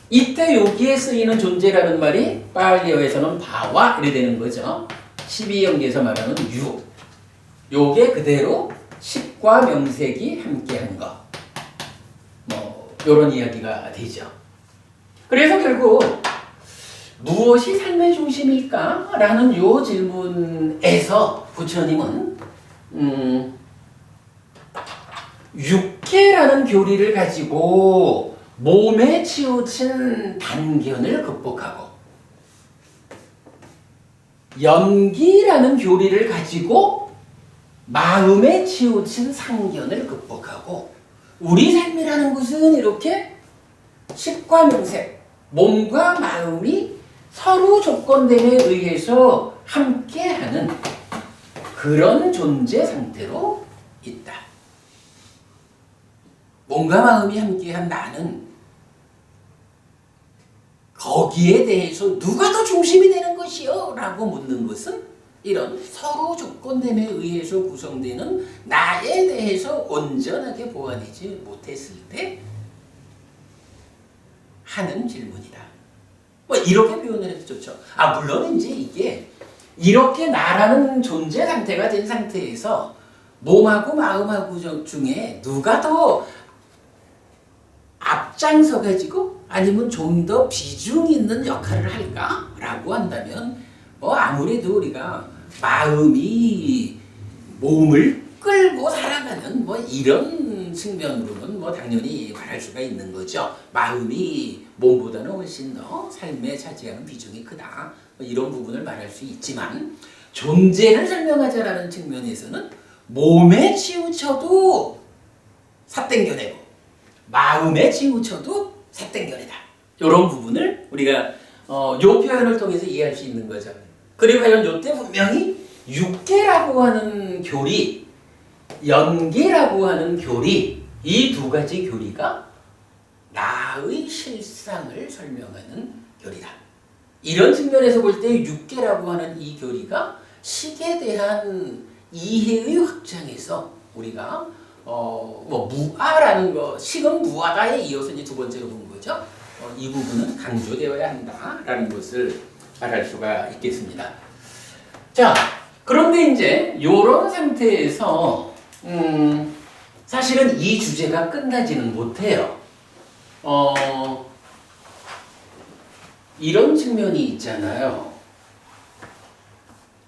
[SPEAKER 1] 이때 여기에 쓰이는 존재라는 말이 빨리어에서는 바와 이래 되는 거죠. 12영기에서 말하는 유. 요게 그대로 식과 명색이 함께한 것. 요런 이야기가 되죠. 그래서 결국 무엇이 삶의 중심일까? 라는 요 질문에서 부처님은 육계라는 교리를 가지고 몸에 치우친 단견을 극복하고 연기라는 교리를 가지고 마음에 치우친 상견을 극복하고 우리 삶이라는 것은 이렇게 식과 명색, 몸과 마음이 서로 조건됨에 의해서 함께하는 그런 존재 상태로 있다. 몸과 마음이 함께한 나는 거기에 대해서 누가 더 중심이 되는 것이요? 라고 묻는 것은 이런 서로 조건됨에 의해서 구성되는 나에 대해서 온전하게 보완하지 못했을 때 하는 질문이다. 이렇게 표현을 해도 좋죠. 물론 이제 이게 이렇게 나라는 존재 상태가 된 상태에서 몸하고 마음하고 중에 누가 더 앞장서 가지고 아니면 좀 더 비중 있는 역할을 할까라고 한다면 아무래도 우리가 마음이 몸을 끌고 살아가는 이런 측면으로는 당연히 말할 수가 있는 거죠. 마음이 몸보다는 훨씬 더 삶에 차지하는 비중이 크다. 이런 부분을 말할 수 있지만 존재를 설명하자라는 측면에서는 몸에 치우쳐도 삿땡겨내고 마음에 치우쳐도 삿땡겨내다. 이런 부분을 우리가 요 표현을 통해서 이해할 수 있는 거죠. 그리고 과연 요때 분명히 육계라고 하는 교리, 연계라고 하는 교리, 이 두 가지 교리가 나의 실상을 설명하는 교리다. 이런 측면에서 볼 때 육계라고 하는 이 교리가 식에 대한 이해의 확장에서 우리가 무아라는 거, 식은 무아다에 이어서 이제 두 번째로 본 거죠. 이 부분은 강조되어야 한다라는 것을 말할 수가 있겠습니다. 자, 그런데 이제 이런 상태에서 사실은 이 주제가 끝나지는 못해요. 이런 측면이 있잖아요.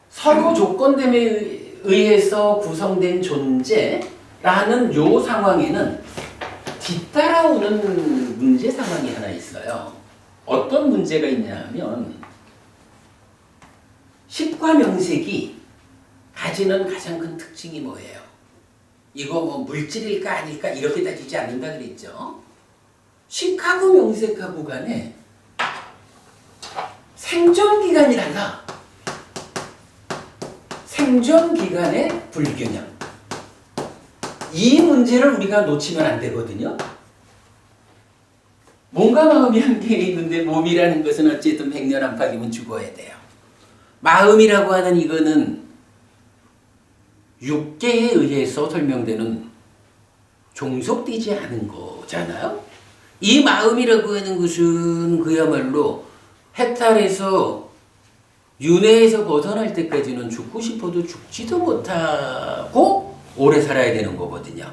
[SPEAKER 1] 서로 조건됨에 의해서 구성된 존재라는 요 상황에는 뒤따라오는 문제 상황이 하나 있어요. 어떤 문제가 있냐면 식과 명색이 가지는 가장 큰 특징이 뭐예요? 이거 뭐 물질일까 아닐까 이렇게 따지지 않는다 그랬죠. 식하고 명색하고 간에 생존기간이 달라. 생존기간의 불균형. 이 문제를 우리가 놓치면 안 되거든요. 몸과 마음이 함께 있는데 몸이라는 것은 어쨌든 100년 안팎이면 죽어야 돼요. 마음이라고 하는 이거는 육계에 의해서 설명되는 종속되지 않은 거잖아요. 이 마음이라고 하는 것은 그야말로 해탈에서 윤회에서 벗어날 때까지는 죽고 싶어도 죽지도 못하고 오래 살아야 되는 거거든요.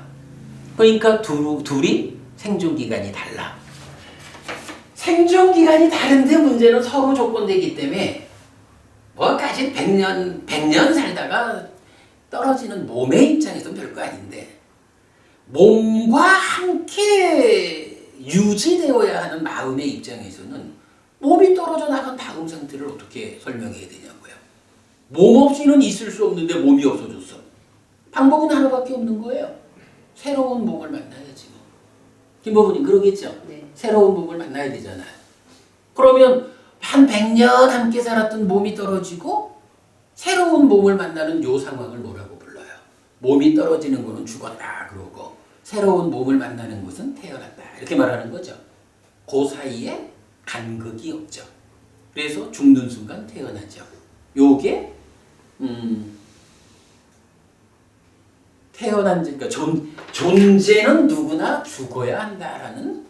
[SPEAKER 1] 그러니까 둘이 생존기간이 달라. 생존기간이 다른데 문제는 서로 조건되기 때문에 뭐까지 100년 살다가 떨어지는 몸의 입장에서는 별거 아닌데 몸과 함께 유지되어야 하는 마음의 입장에서는 몸이 떨어져 나간 다음 상태를 어떻게 설명해야 되냐고요. 몸 없이는 있을 수 없는데 몸이 없어졌어. 방법은 하나밖에 없는 거예요. 새로운 몸을 만나야지. 김보부님 그러겠죠?
[SPEAKER 3] 네.
[SPEAKER 1] 새로운 몸을 만나야 되잖아요. 그러면 한 100년 함께 살았던 몸이 떨어지고 새로운 몸을 만나는 요 상황을 뭐라고 불러요? 몸이 떨어지는 거는 죽었다 그러고 새로운 몸을 만나는 것은 태어났다 이렇게 말하는 거죠. 그 사이에 간극이 없죠. 그래서 죽는 순간 태어나죠. 요게 태어난 그러니까 존재는 누구나 죽어야 한다라는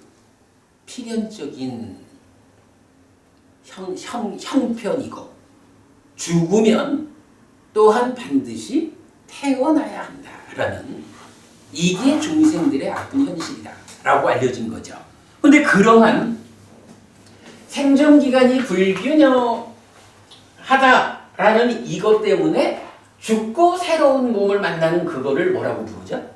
[SPEAKER 1] 필연적인 형편이고 죽으면 또한 반드시 태어나야 한다라는 이게 중생들의 아픈 현실이다라고 알려진 거죠. 근데 그러한 생존기간이 불균형하다라는 이것 때문에 죽고 새로운 몸을 만나는 그거를 뭐라고 부르죠?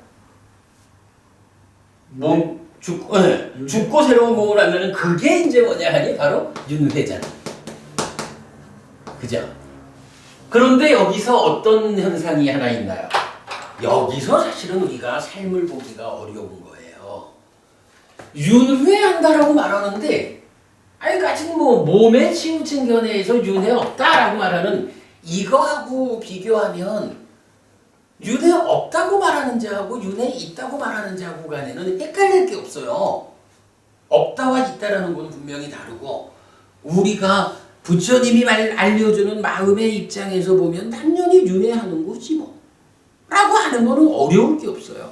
[SPEAKER 1] 죽고 새로운 몸을 만나는 그게 이제 뭐냐 하니 바로 윤회잖아. 그죠? 그런데 여기서 어떤 현상이 하나 있나요? 여기서 사실은 우리가 삶을 보기가 어려운 거예요. 윤회한다라고 말하는데 아니 아직 뭐 몸에 치우친 견해에서 윤회 없다라고 말하는 이거하고 비교하면 윤회 없다고 말하는 자하고 윤회 있다고 말하는 자하고 간에는 헷갈릴 게 없어요. 없다와 있다라는 건 분명히 다르고 우리가 부처님이 알려주는 마음의 입장에서 보면 당연히 윤회하는 거지 뭐 라고 하는 거는 어려울 게 없어요.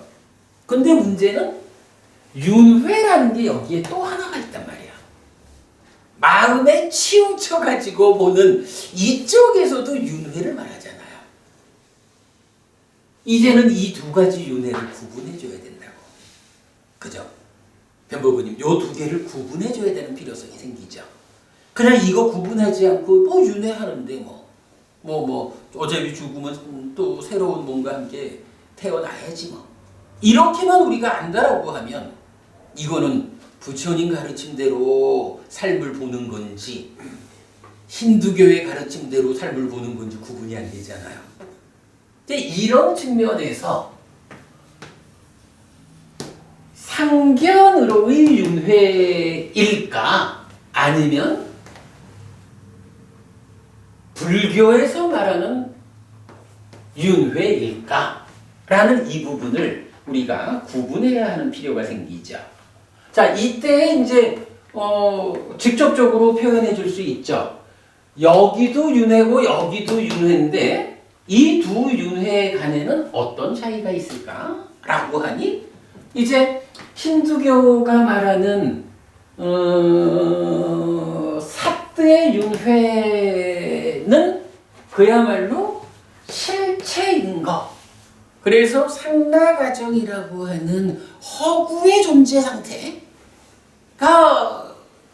[SPEAKER 1] 근데 문제는 윤회라는 게 여기에 또 하나가 있단 말이야. 마음에 치우쳐가지고 보는 이쪽에서도 윤회를 말하잖아요. 이제는 이 두 가지 윤회를 구분해줘야 된다고. 그죠? 변보부님, 요 두 개를 구분해줘야 되는 필요성이 생기죠. 그냥 이거 구분하지 않고 뭐 윤회하는데 어차피 죽으면 또 새로운 몸과 함께 태어나야지 뭐. 이렇게만 우리가 안다라고 하면 이거는 부처님 가르침대로 삶을 보는 건지 힌두교의 가르침대로 삶을 보는 건지 구분이 안 되잖아요. 이런 측면에서 상견으로의 윤회일까 아니면 불교에서 말하는 윤회일까라는 이 부분을 우리가 구분해야 하는 필요가 생기죠. 자, 이때 이제 직접적으로 표현해 줄 수 있죠. 여기도 윤회고 여기도 윤회인데 이 두 윤회 간에는 어떤 차이가 있을까? 라고 하니 이제 힌두교가 말하는 사뜨의 윤회는 그야말로 실체인 것. 그래서 상나가정이라고 하는 허구의 존재 상태가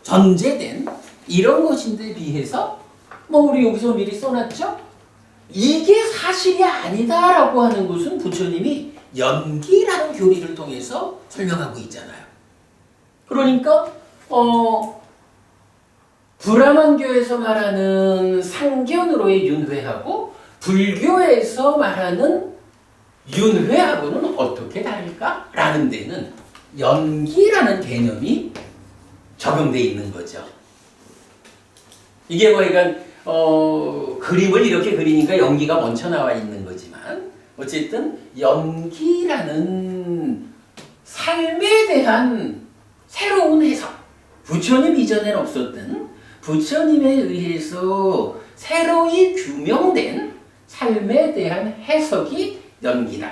[SPEAKER 1] 전제된 이런 것인데 비해서 뭐 우리 여기서 미리 써놨죠? 이게 사실이 아니다라고 하는 것은 부처님이 연기라는 교리를 통해서 설명하고 있잖아요. 그러니까 브라만교에서 말하는 상견으로의 윤회하고 불교에서 말하는 윤회하고는 어떻게 다를까라는 데는 연기라는 개념이 적용되어 있는 거죠. 이게 뭐 그러니까 그림을 이렇게 그리니까 연기가 먼저 나와 있는 거지만 어쨌든 연기라는 삶에 대한 새로운 해석, 부처님 이전엔 없었던 부처님에 의해서 새로이 규명된 삶에 대한 해석이 연기다.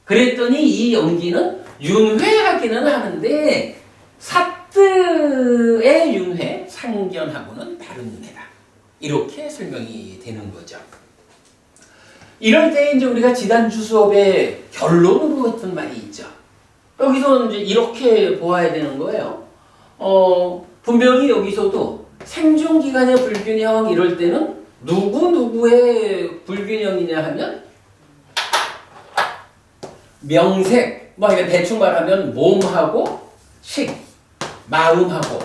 [SPEAKER 1] 그랬더니 이 연기는 윤회하기는 하는데 사뜨의 윤회, 상견하고는 다른 윤회다. 이렇게 설명이 되는 거죠. 이럴 때 이제 우리가 지난주 수업에 결론으로 했던 말이 있죠. 여기서 이제 이렇게 보아야 되는 거예요. 분명히 여기서도 생존기간의 불균형 이럴 때는 누구의 불균형이냐 하면 명색, 뭐 대충 말하면 몸하고 식, 마음하고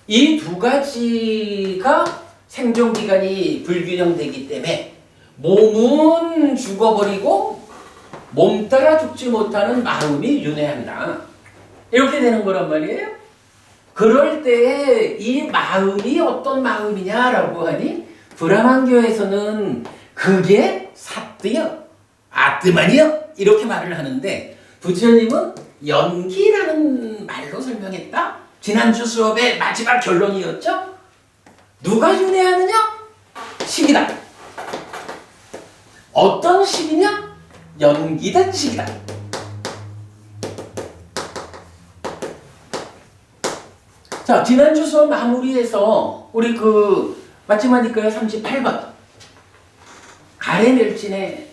[SPEAKER 1] 이 두 가지가 생존기간이 불균형되기 때문에 몸은 죽어버리고 몸 따라 죽지 못하는 마음이 윤회한다. 이렇게 되는 거란 말이에요. 그럴 때에 이 마음이 어떤 마음이냐라고 하니 브라만교에서는 그게 사뜨여, 아뜨만이여 이렇게 말을 하는데 부처님은 연기라는 말로 설명했다. 지난주 수업의 마지막 결론이었죠. 누가 윤회하느냐? 식이다. 어떤 식이냐? 연기된 식이다. 자, 지난주 수업 마무리해서 우리 마지막이니까요 38번 가래멸진의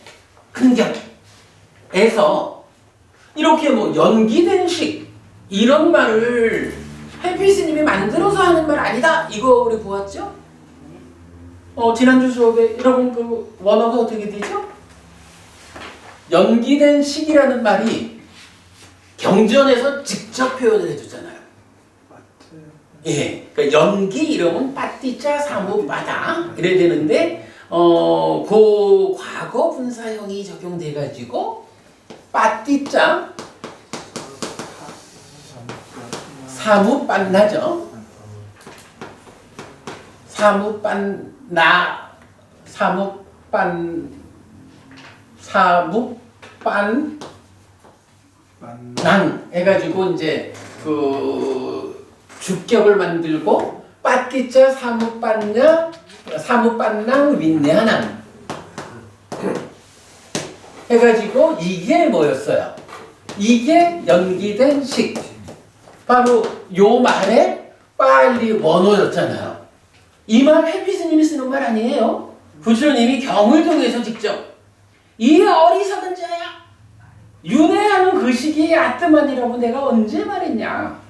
[SPEAKER 1] 근경에서 이렇게 뭐 연기된 식 이런 말을 헬피스님이 만들어서 하는 말 아니다. 이거 우리 보았죠? 지난주 수업에 여러분 원어가 어떻게 되죠? 연기된 식이라는 말이 경전에서 직접 표현을 해주잖아요. 예, 그러니까 연기 이름은 빠띠자 사무빠다 이래야 되는데 그 과거 분사형이 적용돼가지고 빠띠자 사무빤나죠. 사무빤낭 해가지고 이제 주격을 만들고 빠띠자 사무빤낭 윈내하낭 해가지고 이게 뭐였어요? 이게 연기된 식. 바로 요 말에 빨리 원어였잖아요. 이 말 헬피스님이 쓰는 말 아니에요. 부처님이 경을 통해서 직접 이 어리석은 자야 윤회하는 그 시기에 아뜨만이라고 내가 언제 말했냐.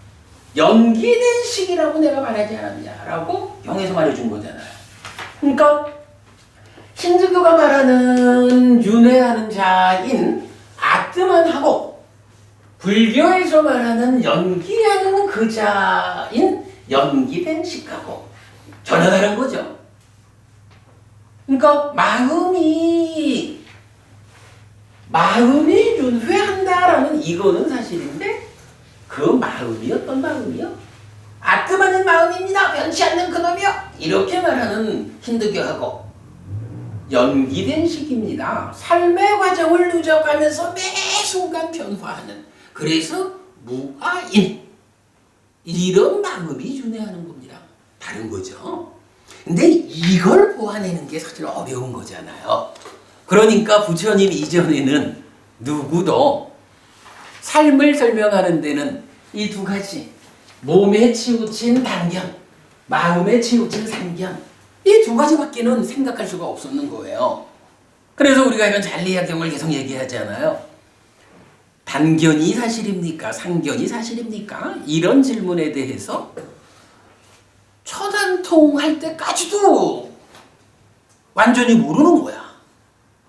[SPEAKER 1] 연기된 시기라고 내가 말하지 않았냐라고 경에서 말해준 거잖아요. 그러니까 힌두교가 말하는 윤회하는 자인 아뜨만하고 불교에서 말하는 연기하는 그 자인 연기된 식하고 전혀 다른 거죠. 그러니까 마음이 윤회한다라는 이거는 사실인데 그 마음이 어떤 마음이요? 아뜨만인 마음입니다. 변치 않는 그놈이요. 이렇게 말하는 힌두교하고 연기된 식입니다. 삶의 과정을 누적하면서 매 순간 변화하는 그래서 무아인 이런 마음이 윤회하는 겁니다. 다른 거죠. 근데 이걸 보아내는 게 사실 어려운 거잖아요. 그러니까 부처님 이전에는 누구도 삶을 설명하는 데는 이 두 가지 몸에 치우친 단견, 마음에 치우친 상견. 이 두 가지밖에는 생각할 수가 없었는 거예요. 그래서 우리가 이런 잔리학경을 계속 얘기하잖아요. 단견이 사실입니까? 상견이 사실입니까? 이런 질문에 대해서 초단통할 때까지도 완전히 모르는 거야.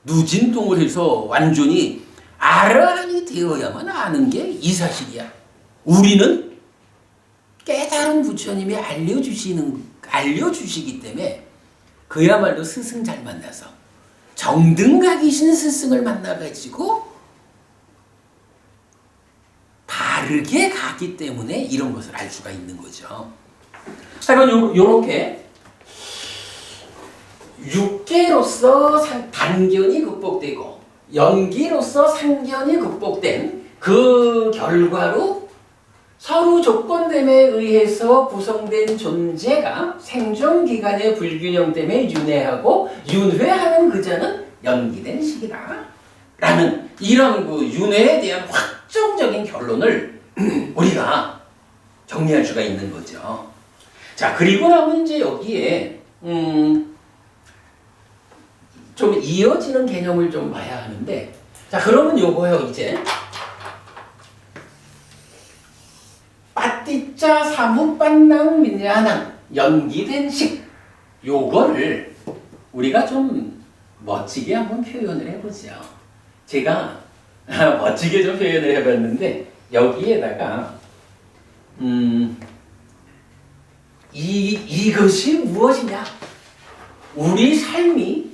[SPEAKER 1] 누진통을 해서 완전히 알아하니 되어야만 아는 게 이 사실이야. 우리는 깨달은 부처님이 알려주시기 때문에 그야말로 스승 잘 만나서 정등각이신 스승을 만나가지고 바르게 가기 때문에 이런 것을 알 수가 있는 거죠. 하여간 요렇게 육계로서 단견이 극복되고 연기로서 상견이 극복된 그 결과로 서로 조건됨에 의해서 구성된 존재가 생존기간의 불균형 때문에 윤회하고 윤회하는 그자는 연기된 식이다 라는 이런 그 윤회에 대한 확정적인 결론을 우리가 정리할 수가 있는 거죠. 자, 그리고 나면 이제 여기에 좀 이어지는 개념을 좀 봐야 하는데, 자, 그러면 요거요, 이제. 빠띠짜 사무빤낭 민야낭 연기된 식, 요거를 우리가 좀 멋지게 한번 표현을 해보죠. 제가 멋지게 좀 표현을 해봤는데 여기에다가 이것이 무엇이냐? 우리 삶이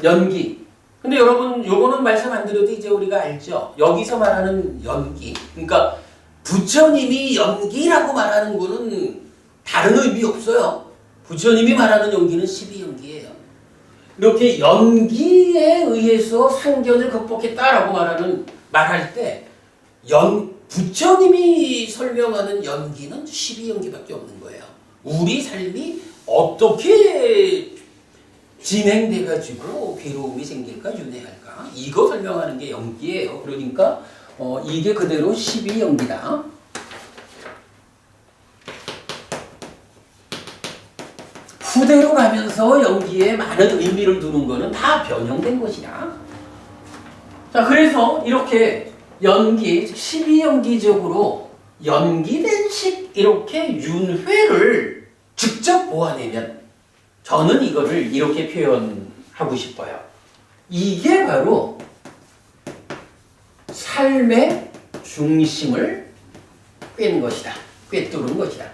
[SPEAKER 1] 연기. 근데 여러분, 요거는 말씀 안 드려도 이제 우리가 알죠? 여기서 말하는 연기. 그러니까 부처님이 연기라고 말하는 거는 다른 의미 없어요. 부처님이 말하는 연기는 12연기예요. 이렇게 연기에 의해서 상견을 극복했다라고 말할 때 부처님이 설명하는 연기는 12연기밖에 없는 거예요. 우리 삶이 어떻게 진행돼가지고 괴로움이 생길까, 윤회할까, 이거 설명하는 게 연기예요. 그러니까 이게 그대로 12연기다. 후대로 가면서 연기에 많은 의미를 두는 거는 다 변형된 것이다. 자, 그래서 이렇게 연기, 12연기적으로 연기된 식 이렇게 윤회를 직접 보아내면 저는 이거를 이렇게 표현하고 싶어요. 이게 바로 삶의 중심을 꿰는 것이다. 꿰뚫은 것이다.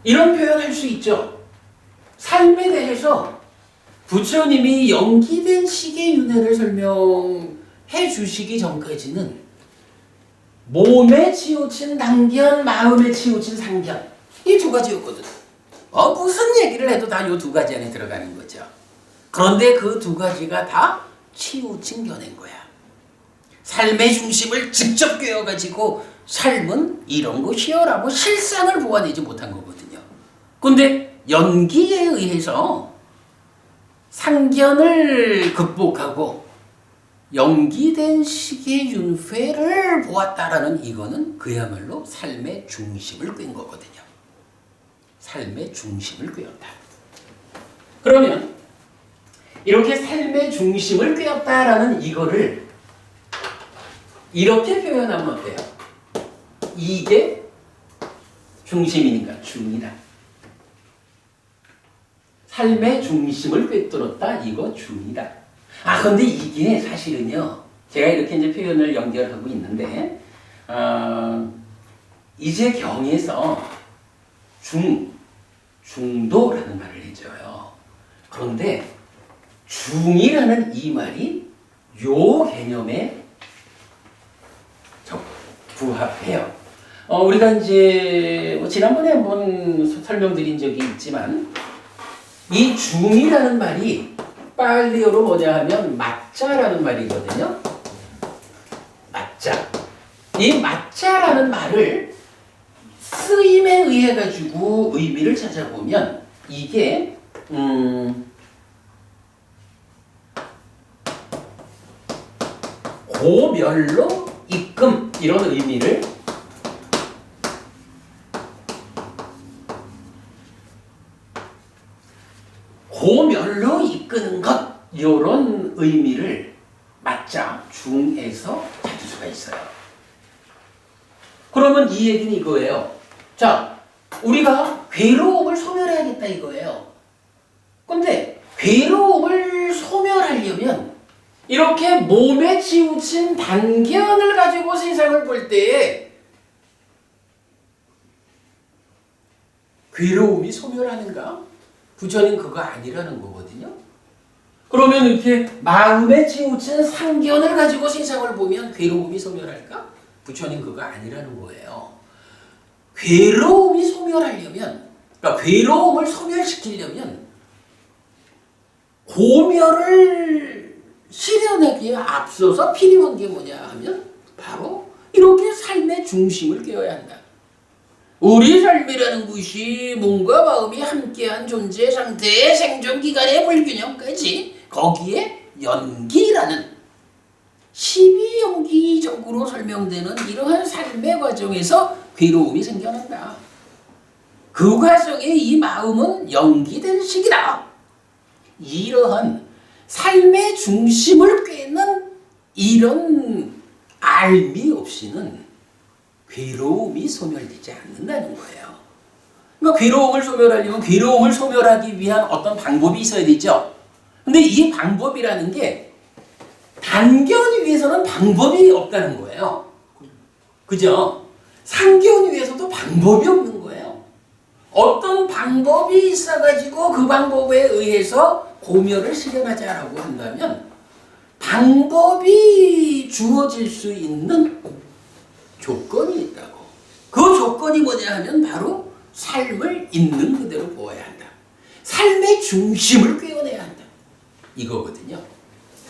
[SPEAKER 1] 이런 표현할 수 있죠. 삶에 대해서 부처님이 연기된 식의 윤회를 설명해 주시기 전까지는 몸에 치우친 단견, 마음에 치우친 상견, 이 두 가지였거든. 무슨 얘기를 해도 다 이 두 가지 안에 들어가는 거죠. 그런데 그 두 가지가 다 치우친 견해인 거야. 삶의 중심을 직접 꿰어가지고 삶은 이런 것이여라고 실상을 보아내지 못한 거거든요. 그런데 연기에 의해서 상견을 극복하고 연기된 식의 윤회를 보았다라는 이거는 그야말로 삶의 중심을 꿰은 거거든요. 삶의 중심을 꿰었다. 그러면 이렇게 삶의 중심을 꿰었다라는 이거를 이렇게 표현하면 어때요? 이게 중심이니까 중이다. 삶의 중심을 꿰뚫었다. 이거 중이다. 근데 이게 사실은요, 제가 이렇게 이제 표현을 연결하고 있는데, 이제 경에서 중도라는 말을 해줘요. 그런데 중이라는 이 말이 요 개념에 부합해요. 우리가 이제 지난번에 한번 설명드린 적이 있지만, 이 중이라는 말이 빨리어로 뭐냐 하면 맞자라는 말이거든요. 맞자. 이 맞자라는 말을 쓰임에 의해 가지고 의미를 찾아보면 이게 고멸로 이끔 이런 의미를 고멸로 이끄는 것 이런 의미를 맞자 중에서 찾을 수가 있어요. 그러면 이 얘기는 이거예요. 자, 우리가 괴로움을 소멸해야겠다 이거예요. 근데 괴로움을 소멸하려면 이렇게 몸에 치우친 단견을 가지고 세상을 볼 때에 괴로움이 소멸하는가? 부처님 그거 아니라는 거거든요. 그러면 이렇게 마음에 치우친 상견을 가지고 세상을 보면 괴로움이 소멸할까? 부처님 그거 아니라는 거예요. 괴로움이 소멸하려면, 그러니까 괴로움을 소멸시키려면 고멸을 실현하기에 앞서서 필요한 게 뭐냐 하면 바로 이렇게 삶의 중심을 깨워야 한다. 우리 삶이라는 것이 몸과 마음이 함께한 존재 상태의 생존기간의 불균형까지 거기에 연기라는 12연기적으로 설명되는 이러한 삶의 과정에서 괴로움이 생겨난다. 그 과정에 이 마음은 연기된 식이다. 이러한 삶의 중심을 꿰는 이런 알미 없이는 괴로움이 소멸되지 않는다는 거예요. 그러니까 괴로움을 소멸하려면 괴로움을 소멸하기 위한 어떤 방법이 있어야 되죠. 근데 이 방법이라는 게 단견 위해서는 방법이 없다는 거예요. 그죠? 상견 위해서도 방법이 없는 거예요. 어떤 방법이 있어가지고 그 방법에 의해서 고멸을 실현하자라고 한다면 방법이 주어질 수 있는 조건이 있다고. 그 조건이 뭐냐 하면 바로 삶을 있는 그대로 보아야 한다. 삶의 중심을 꿰어내야 한다. 이거거든요.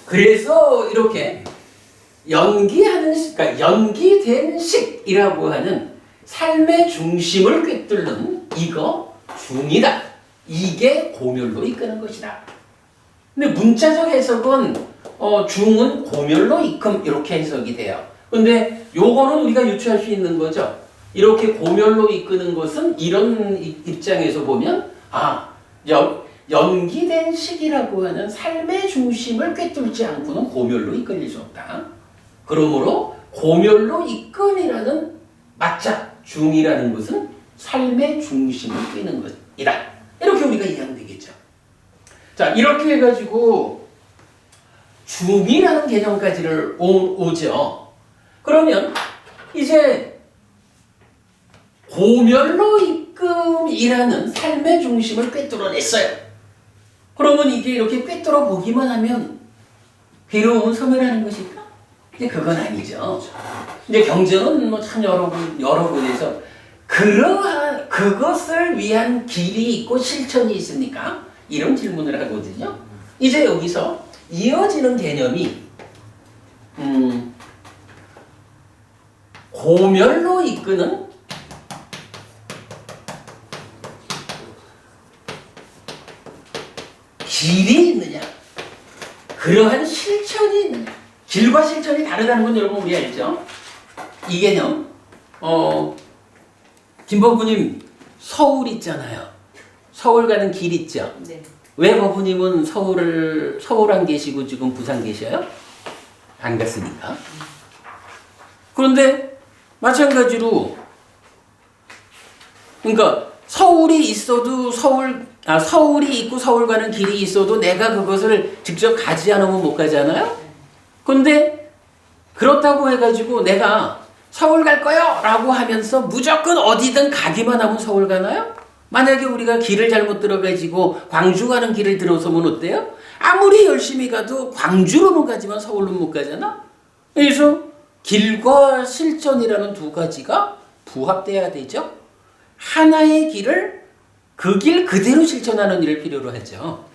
[SPEAKER 1] 그래서 이렇게 연기하는 식, 그러니까 연기된 식이라고 하는 삶의 중심을 꿰뚫는 이거 중이다. 이게 고멸로 이끄는 것이다. 근데 문자적 해석은 중은 고멸로 이큼 이렇게 해석이 돼요. 근데 요거는 우리가 유추할 수 있는 거죠. 이렇게 고멸로 이끄는 것은 이런 입장에서 보면 연기된 식이라고 하는 삶의 중심을 꿰뚫지 않고는 고멸로 이끌릴 수 없다. 그러므로 고멸로 이끌이라는 맞자 중이라는 것은 삶의 중심을 꿰는 것이다. 이렇게 우리가 이해하면 되겠죠. 자, 이렇게 해가지고 중이라는 개념까지를 오죠. 그러면 이제 고멸로 이끔이라는 삶의 중심을 꿰뚫어냈어요. 그러면 이게 이렇게 꿰뚫어 보기만 하면 괴로움은 소멸하는 것일까? 근데 그건 아니죠. 이제 경전은 뭐 참 여러 곳에서 그러한 그것을 위한 길이 있고 실천이 있습니까? 이런 질문을 하거든요. 이제 여기서 이어지는 개념이 고멸로 이끄는 길이 있느냐, 그러한 실천이 있느냐. 길과 실천이 다르다는 건 여러분 우리 알죠? 이 개념 김법부님 서울 있잖아요. 서울 가는 길 있죠?
[SPEAKER 3] 네.
[SPEAKER 1] 왜 법부님은 서울 안 계시고 지금 부산 계셔요? 안 갔으니까. 그런데 마찬가지로 그러니까 서울이 있어도 서울이 있고 서울 가는 길이 있어도 내가 그것을 직접 가지 않으면 못 가잖아요? 근데 그렇다고 해가지고 내가 서울 갈 거요! 라고 하면서 무조건 어디든 가기만 하면 서울 가나요? 만약에 우리가 길을 잘못 들어가지고 광주 가는 길을 들어서면 어때요? 아무리 열심히 가도 광주로는 가지만 서울로는 못 가잖아? 그래서 길과 실천이라는 두 가지가 부합돼야 되죠? 하나의 길을 그 길 그대로 실천하는 일을 필요로 하죠.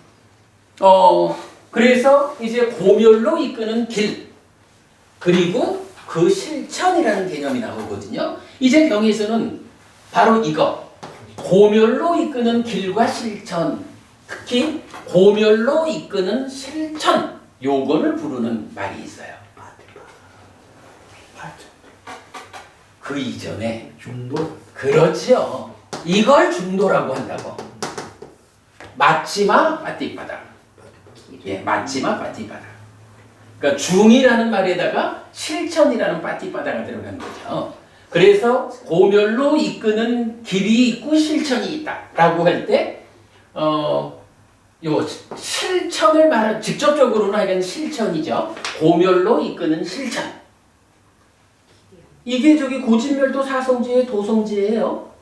[SPEAKER 1] 그래서 이제 고멸로 이끄는 길, 그리고 그 실천이라는 개념이 나오거든요. 이제 경에서는 바로 이거, 고멸로 이끄는 길과 실천, 특히 고멸로 이끄는 실천, 요거를 부르는 말이 있어요. 그 이전에
[SPEAKER 2] 중도.
[SPEAKER 1] 그렇죠. 이걸 중도라고 한다고. 맞지마 빠띠바다. 예, 맞지마 빠띠바다. 그러니까 중이라는 말에다가 실천이라는 빠띠바다가 들어간 거죠. 그래서 고멸로 이끄는 길이 있고 실천이 있다라고 할 때, 요 실천을 말한 직접적으로는 하여간 실천이죠. 고멸로 이끄는 실천. 이게 저기 고진멸도 사성제의 도성제예요.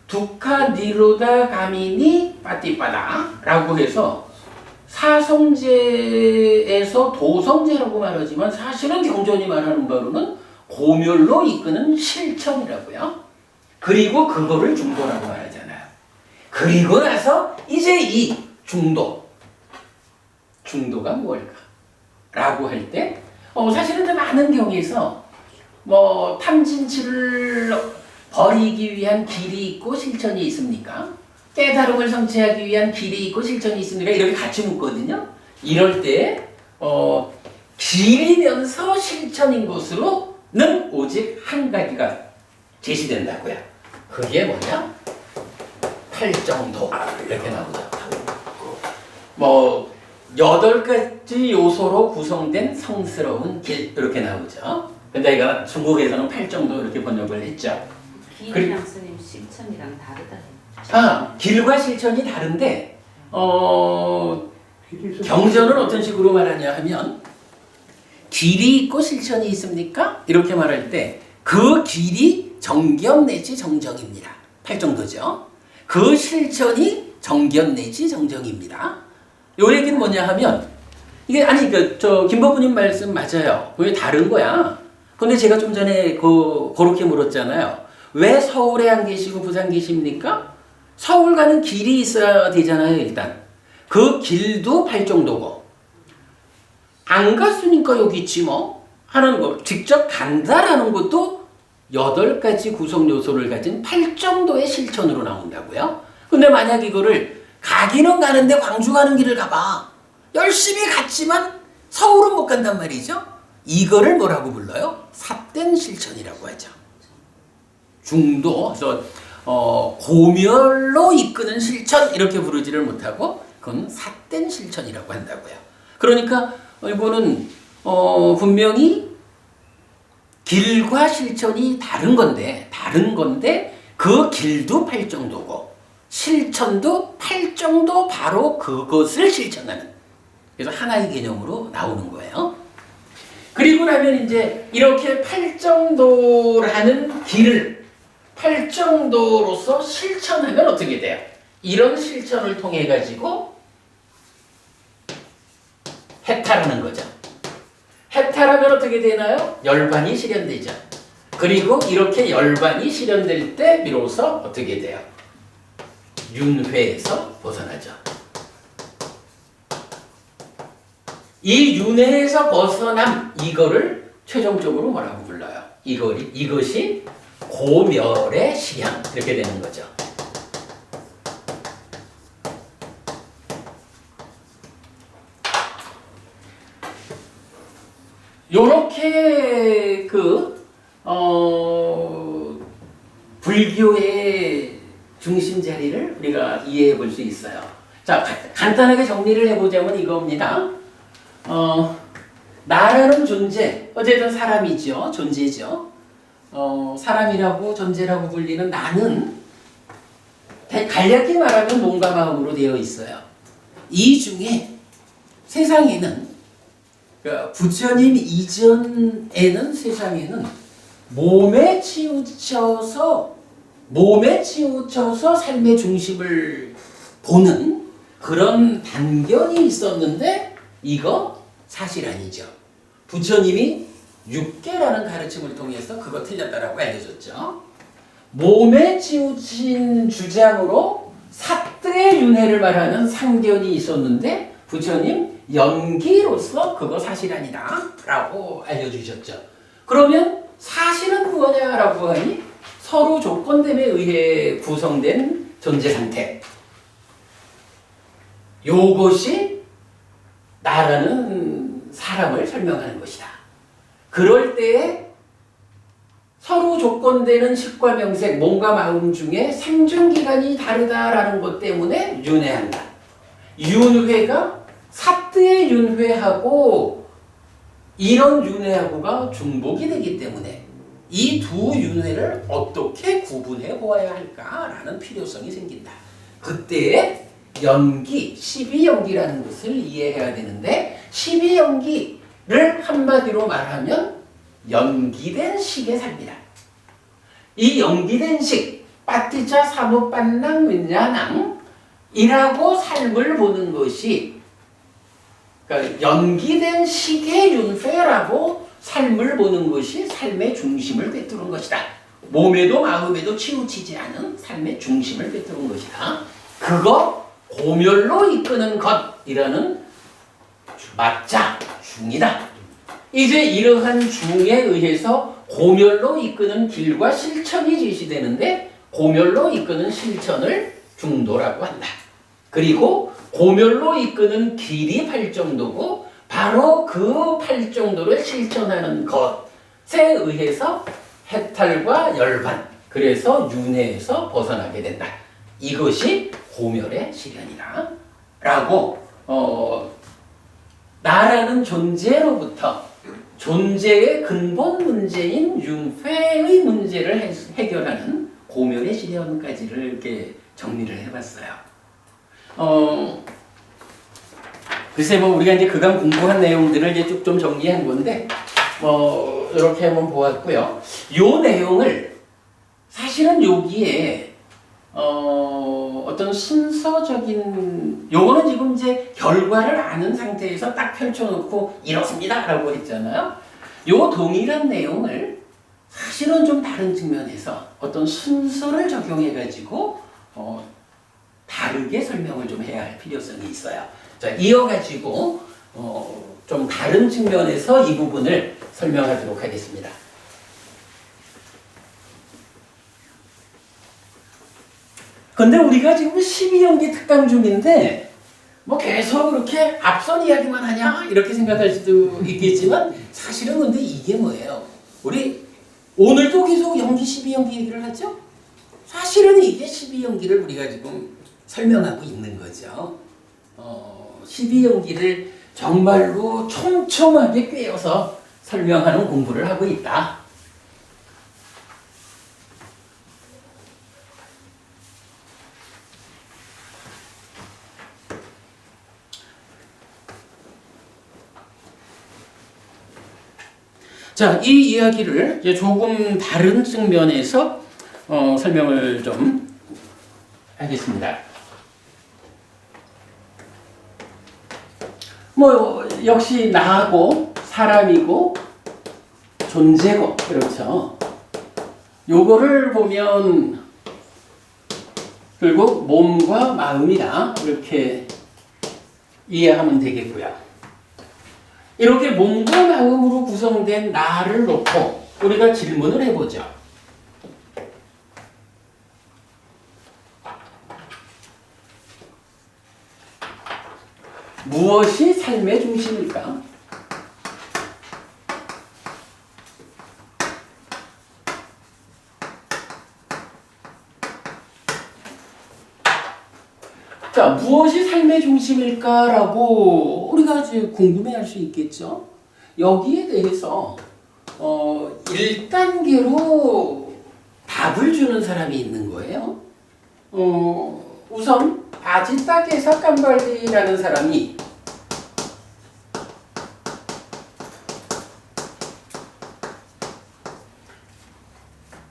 [SPEAKER 1] 두카 니로다 가미니 빠띠빠다라고 해서 사성제에서 도성제라고 말하지만 사실은 경전이 말하는 바로는 고멸로 이끄는 실천이라고요. 그리고 그거를 중도라고 말하잖아요. 그리고 나서 이제 이 중도가 뭘까? 라고 할 때 사실은 많은 경우에서 뭐 탐진치를 버리기 위한 길이 있고 실천이 있습니까? 깨달음을 성취하기 위한 길이 있고 실천이 있습니까? 이렇게 같이 묻거든요. 이럴 때 길이면서 실천인 것으로는 오직 한 가지가 제시된다고요. 그게 뭐냐? 팔정도 이렇게 나오죠. 뭐 8가지 요소로 구성된 성스러운 길 이렇게 나오죠. 근데 이거 중국에서는 팔정도 이렇게 번역을 했죠.
[SPEAKER 3] 길이랑 스님 실천이랑 다르다.
[SPEAKER 1] 길과 실천이 다른데 경전은 어떤 식으로 말하냐 하면 길이 있고 실천이 있습니까? 이렇게 말할 때 그 길이 정견 내지 정정입니다. 팔정도죠. 그 실천이 정견 내지 정정입니다. 요 얘기는 뭐냐 하면 이게 김법부님 말씀 맞아요. 그게 다른 거야. 근데 제가 좀 전에 그렇게 물었잖아요. 왜 서울에 안 계시고 부산 계십니까? 서울 가는 길이 있어야 되잖아요, 일단. 그 길도 팔정도고. 안 갔으니까 여기 있지 뭐. 하는 거. 직접 간다라는 것도 8가지 구성 요소를 가진 팔정도의 실천으로 나온다고요. 근데 만약 이거를 가기는 가는데 광주 가는 길을 가봐. 열심히 갔지만 서울은 못 간단 말이죠. 이거를 뭐라고 불러요? 삿된 실천이라고 하죠. 중도, 그래서 고멸로 이끄는 실천 이렇게 부르지를 못하고 그건 삿된 실천이라고 한다고요. 그러니까 이거는 분명히 길과 실천이 다른 건데 그 길도 팔정도고 실천도 팔정도 바로 그것을 실천하는 그래서 하나의 개념으로 나오는 거예요. 그리고 나면 이제 이렇게 팔정도라는 길을 팔정도로서 실천하면 어떻게 돼요? 이런 실천을 통해 가지고 해탈하는 거죠. 해탈하면 어떻게 되나요? 열반이 실현되죠. 그리고 이렇게 열반이 실현될 때 비로소 어떻게 돼요? 윤회에서 벗어나죠. 이 윤회에서 벗어남 이거를 최종적으로 뭐라고 불러요? 이것이 고멸의 실현 이렇게 되는 거죠. 요렇게 불교의 중심 자리를 우리가 이해해 볼 수 있어요. 자, 간단하게 정리를 해보자면 이겁니다. 나라는 존재, 어쨌든 사람이죠. 존재죠. 사람이라고 존재라고 불리는 나는 간략히 말하면 몸과 마음으로 되어 있어요. 이 중에 세상에는 부처님 이전에는 세상에는 몸에 치우쳐서 삶의 중심을 보는 그런 단견이 있었는데 이거 사실 아니죠. 부처님이 육계라는 가르침을 통해서 그거 틀렸다라고 알려줬죠. 몸에 치우친 주장으로 사뜨의 윤회를 말하는 상견이 있었는데 부처님 연기로서 그거 사실 아니다 라고 알려주셨죠. 그러면 사실은 무엇이냐라고 하니 서로 조건됨에 의해 구성된 존재 상태. 요것이 나라는 사람을 설명하는 것이다. 그럴 때에 서로 조건되는 식과 명색, 몸과 마음 중에 생존기간이 다르다라는 것 때문에 윤회한다. 윤회가 사뜨의 윤회하고 이런 윤회하고가 중복이 되기 때문에 이 두 윤회를 어떻게 구분해 보아야 할까라는 필요성이 생긴다. 그때에 연기, 12연기라는 것을 이해해야 되는데 12연기를 한마디로 말하면 연기된 식의 삶이다. 이 연기된 식, 빠티자 사무빤낭 윈야낭이라고 삶을 보는 것이 그러니까 연기된 식의 윤회라고 삶을 보는 것이 삶의 중심을 꿰뚫은 것이다. 몸에도 마음에도 치우치지 않은 삶의 중심을 꿰뚫은 것이다. 그거 고멸로 이끄는 것이라는 맞자 중이다. 이제 이러한 중에 의해서 고멸로 이끄는 길과 실천이 제시되는데 고멸로 이끄는 실천을 중도라고 한다. 그리고 고멸로 이끄는 길이 팔정도고 바로 그 팔정도를 실천하는 것에 의해서 해탈과 열반, 그래서 윤회에서 벗어나게 된다. 이것이 고멸의 실현이다. 라고 나라는 존재로부터 존재의 근본 문제인 윤회의 문제를 해결하는 고멸의 실현까지를 이렇게 정리를 해봤어요. 글쎄 우리가 이제 그간 공부한 내용들을 이제 쭉 좀 정리한 건데 이렇게 한번 보았고요. 요 내용을 사실은 여기에 어떤 순서적인 요거는 지금 이제 결과를 아는 상태에서 딱 펼쳐놓고 이렇습니다라고 했잖아요. 요 동일한 내용을 사실은 좀 다른 측면에서 어떤 순서를 적용해가지고 다르게 설명을 좀 해야 할 필요성이 있어요. 자, 이어가지고 좀 다른 측면에서 이 부분을 설명하도록 하겠습니다. 근데 우리가 지금 12연기 특강 중인데 계속 그렇게 앞선 이야기만 하냐 이렇게 생각할 수도 있겠지만 사실은 근데 이게 뭐예요? 우리 오늘도 계속 연기 12연기 얘기를 하죠? 사실은 이게 12연기를 우리가 지금 설명하고 있는 거죠. 12연기를 정말로 촘촘하게 꿰어서 설명하는 공부를 하고 있다. 자, 이 이야기를 이제 조금 다른 측면에서 설명을 좀 하겠습니다. 역시 나하고 사람이고 존재고 그렇죠. 요거를 보면 결국 몸과 마음이다 이렇게 이해하면 되겠고요. 이렇게 몸과 마음으로 구성된 나를 놓고 우리가 질문을 해보죠. 무엇이 삶의 중심일까? 자, 무엇이 삶의 중심일까라고 우리가 이제 궁금해할 수 있겠죠. 여기에 대해서 1단계로 답을 주는 사람이 있는 거예요. 우선 아지타 게사 깜발리라는 사람이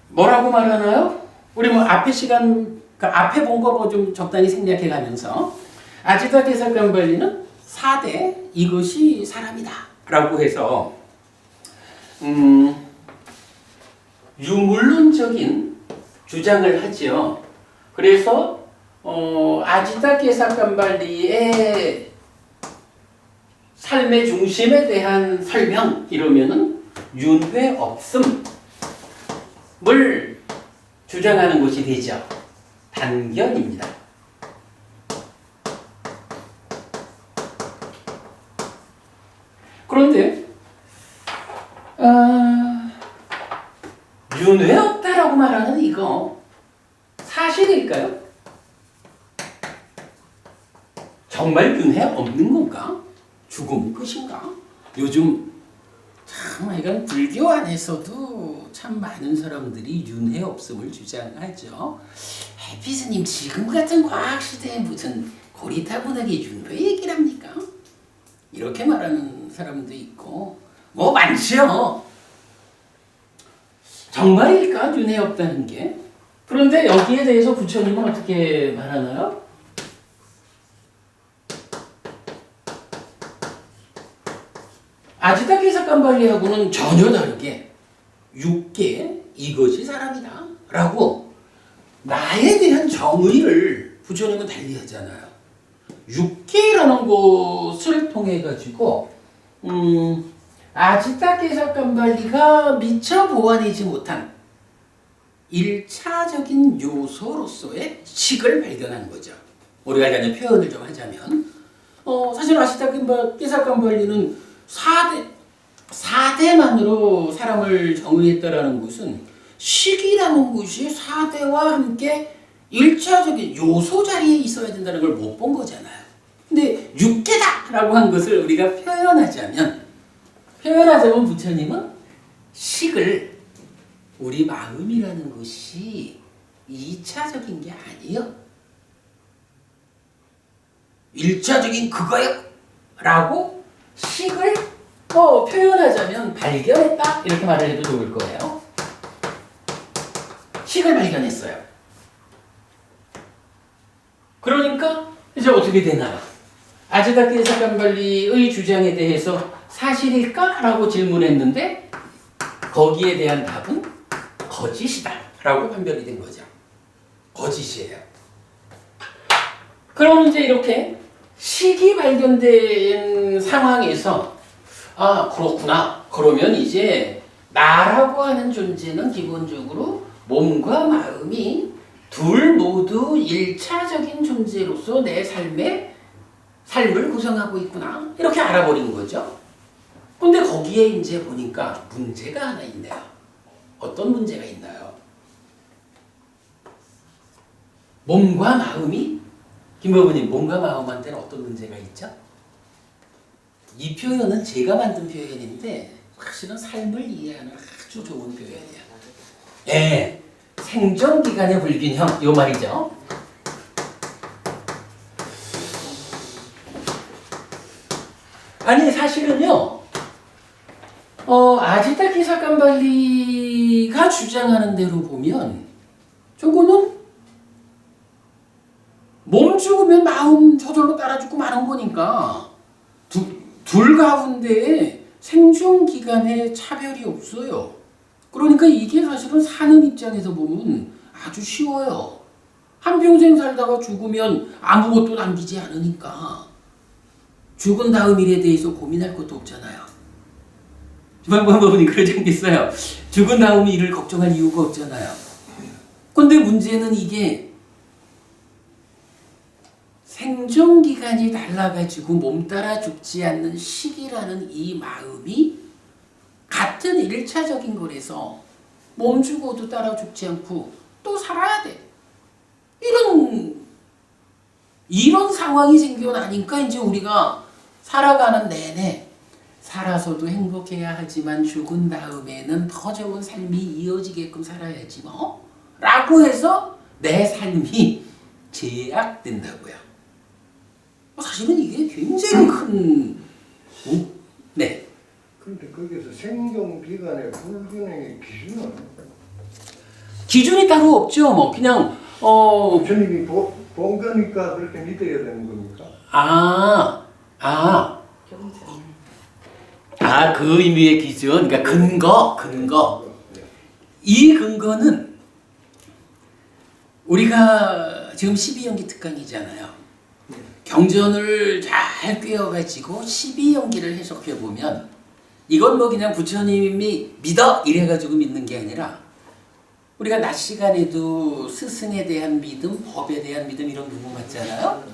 [SPEAKER 1] 뭐라고 말하나요? 우리 앞에 시간 앞에 본 거 좀 적당히 생략해 가면서 아지타 게사 깜발리는 4대 이것이 사람이다 라고 해서 유물론적인 주장을 하죠. 그래서 아지타 게사 깜발리의 삶의 중심에 대한 설명 이러면은 윤회 없음을 주장하는 것이 되죠. 단견입니다. 그런데 윤회 없다라고 말하는 이거 사실일까요? 정말 윤회 없는 건가? 죽음 끝인가? 요즘 참 하여간 불교 안에서도 참 많은 사람들이 윤회 없음을 주장하죠. 해피스님 지금 같은 과학 시대에 무슨 고리타분하게 윤회 얘기를 합니까? 이렇게 말하는 사람도 있고 뭐 많죠. 정말일까 윤회 없다는 게? 그런데 여기에 대해서 부처님은 어떻게 말하나요? 아지타케사칸발리하고는 전혀 다르게 육계 이것이 사람이다 라고 나에 대한 정의를 부처님은 달리하잖아요. 육계라는 것을 통해 가지고 아지타케사칸발리가 미처 보완하지 못한 1차적인 요소로서의 식을 발견한 거죠. 우리가 그냥 표현을 좀 하자면 사실 아지타케사칸발리는 4대만으로 사람을 정의했다라는 것은 식이라는 것이 4대와 함께 1차적인 요소 자리에 있어야 된다는 걸 못 본 거잖아요. 근데 육계다라고 한 것을 우리가 표현하자면 부처님은 식을 우리 마음이라는 것이 2차적인 게 아니에요. 1차적인 그거요 라고 식을 표현하자면 발견했다 이렇게 말을 해도 좋을 거예요. 식을 발견했어요. 그러니까 이제 어떻게 되나요? 아지타케사칸발리의 주장에 대해서 사실일까? 라고 질문했는데 거기에 대한 답은 거짓이다 라고 판별이 된 거죠. 거짓이에요. 그럼 이제 이렇게 식이 발견된 상황에서 그렇구나. 그러면 이제 나라고 하는 존재는 기본적으로 몸과 마음이 둘 모두 1차적인 존재로서 내 삶을 구성하고 있구나. 이렇게 알아버린 거죠. 근데 거기에 이제 보니까 문제가 하나 있네요. 어떤 문제가 있나요? 몸과 마음이 김법우님, 몸과 마음한테는 어떤 문제가 있죠? 이 표현은 제가 만든 표현인데 사실은 삶을 이해하는 아주 좋은 표현이에요. 예, 생존기간의 불균형, 요 말이죠. 아니 사실은요, 아지타케사칸발리가 주장하는 대로 보면 저거는 몸 죽으면 마음 저절로 따라 죽고 마는 거니까 둘 가운데에 생존 기간에 차별이 없어요. 그러니까 이게 사실은 사는 입장에서 보면 아주 쉬워요. 한평생 살다가 죽으면 아무것도 남기지 않으니까 죽은 다음 일에 대해서 고민할 것도 없잖아요. 주방법원이 그러지 않겠어요? 죽은 다음 일을 걱정할 이유가 없잖아요. 근데 문제는 이게 생존기간이 달라가지고 몸 따라 죽지 않는 식이라는 이 마음이 같은 1차적인 거라서 몸 죽어도 따라 죽지 않고 또 살아야 돼. 이런 상황이 생겨나니까 이제 우리가 살아가는 내내 살아서도 행복해야 하지만 죽은 다음에는 더 좋은 삶이 이어지게끔 살아야지 뭐 라고 해서 내 삶이 제약된다고요. 사실은 이게 굉장히 큰 네.
[SPEAKER 2] 그런데 거기서 생존 기간의 불균형의
[SPEAKER 1] 기준이 따로 없죠. 뭐 그냥
[SPEAKER 2] 부처님이 본 거니까 그렇게 믿어야 되는 겁니까?
[SPEAKER 1] 그 의미의 기준, 그러니까 근거. 이 근거는 우리가 지금 12연기 특강이잖아요. 경전을 잘 꿰어가지고 12연기를 해석해보면 이건 뭐 그냥 부처님이 믿어 이래가지고 믿는 게 아니라 우리가 낮 시간에도 스승에 대한 믿음, 법에 대한 믿음 이런 부분 같잖아요.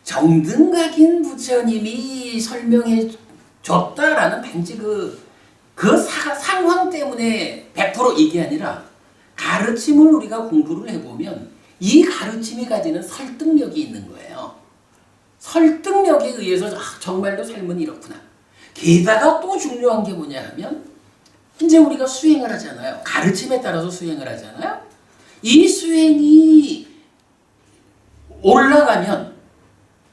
[SPEAKER 1] 정등각인 부처님이 설명해 줬다라는 단지 그 그 상황 때문에 100% 이게 아니라 가르침을 우리가 공부를 해보면 이 가르침이 가지는 설득력이 있는 거예요. 설득력에 의해서 정말로 삶은 이렇구나. 게다가 또 중요한 게 뭐냐 하면 이제 우리가 수행을 하잖아요. 가르침에 따라서 수행을 하잖아요. 이 수행이 올라가면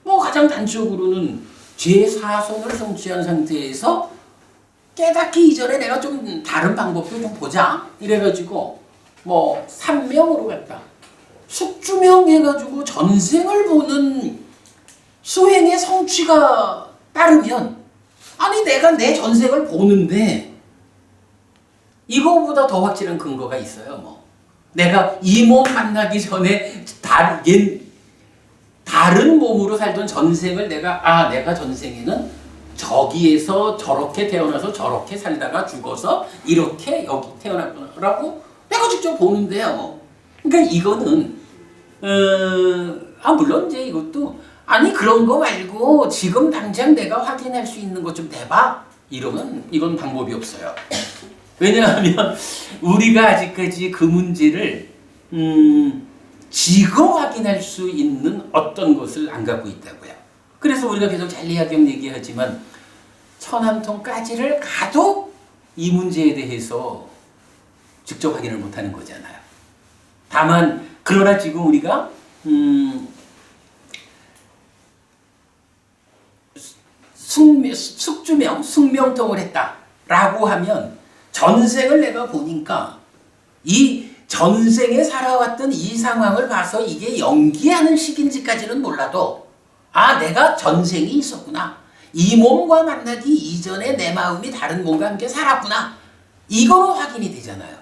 [SPEAKER 1] 뭐 가장 단적으로는 제4선을 성취한 상태에서 깨닫기 이전에 내가 좀 다른 방법도 좀 보자 이래가지고 뭐 삼명으로 갔다 숙주명 해가지고 전생을 보는 수행의 성취가 따르면 아니 내가 내 전생을 보는데 이거보다 더 확실한 근거가 있어요. 뭐 내가 이 몸 만나기 전에 다른 몸으로 살던 전생을 내가 전생에는 저기에서 저렇게 태어나서 저렇게 살다가 죽어서 이렇게 여기 태어났구나라고 내가 직접 보는데요. 그러니까 이거는 물론 이제 이것도 아니 그런 거 말고 지금 당장 내가 확인할 수 있는 것 좀 내봐 이러면 이건 방법이 없어요. 왜냐하면 우리가 아직까지 그 문제를 지금 확인할 수 있는 어떤 것을 안 갖고 있다고요. 그래서 우리가 계속 잔리학경 얘기하지만 천안통까지를 가도 이 문제에 대해서 직접 확인을 못하는 거잖아요. 다만 그러나 지금 우리가 숙주명, 숙명통을 했다라고 하면 전생을 내가 보니까 이 전생에 살아왔던 이 상황을 봐서 이게 연기하는 시기인지까지는 몰라도 내가 전생이 있었구나. 이 몸과 만나기 이전에 내 마음이 다른 몸과 함께 살았구나. 이거로 확인이 되잖아요.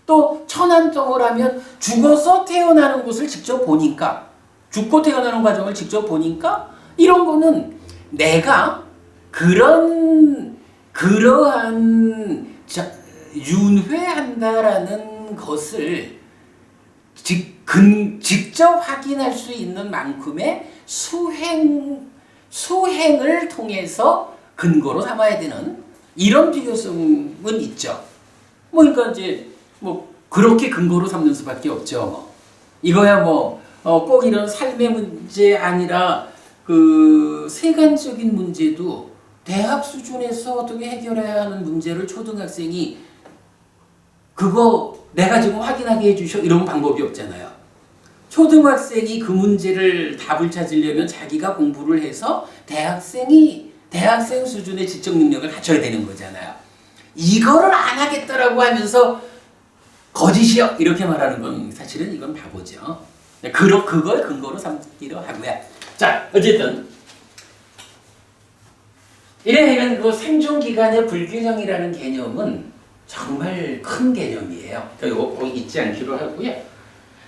[SPEAKER 1] 또 천안통을 하면 죽어서 태어나는 곳을 직접 보니까 죽고 태어나는 과정을 직접 보니까 이런 거는 내가 그러한 윤회한다라는 것을 직접 확인할 수 있는 만큼의 수행을 통해서 근거로 삼아야 되는 이런 필요성은 있죠. 그러니까 이제 그렇게 근거로 삼는 수밖에 없죠. 이거야 꼭 이런 삶의 문제 아니라 그 세간적인 문제도 대학 수준에서 어떻게 해결해야 하는 문제를 초등학생이 그거 내가 지금 확인하게 해주셔 이런 방법이 없잖아요. 초등학생이 그 문제를 답을 찾으려면 자기가 공부를 해서 대학생 수준의 지적 능력을 갖춰야 되는 거잖아요. 이거를 안 하겠다라고 하면서 거짓이요 이렇게 말하는 건 사실은 이건 바보죠. 그걸 근거로 삼기로 하고요. 자, 어쨌든 이래면 그 생존기간의 불균형이라는 개념은 정말 큰 개념이에요. 이거 꼭 잊지 않기로 하고요.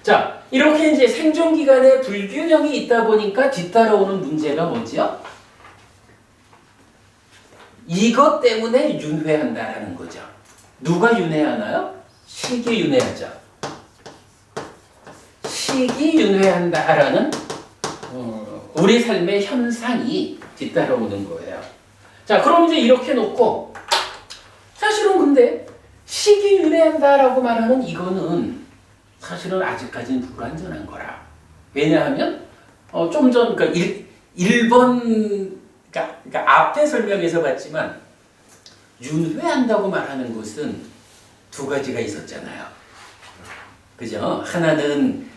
[SPEAKER 1] 자, 이렇게 이제 생존기간의 불균형이 있다 보니까 뒤따라오는 문제가 뭐죠? 이것 때문에 윤회한다라는 거죠. 누가 윤회하나요? 식이 윤회하죠. 식이 윤회한다라는 우리 삶의 현상이 뒤따라오는 거예요. 자, 그럼 이제 이렇게 놓고 사실은 근데 식이 윤회한다라고 말하는 이거는 사실은 아직까지는 불완전한 거라. 왜냐하면 좀 전 그러니까 1번 그러니까 앞에 설명에서 봤지만 윤회한다고 말하는 것은 두 가지가 있었잖아요. 그죠? 하나는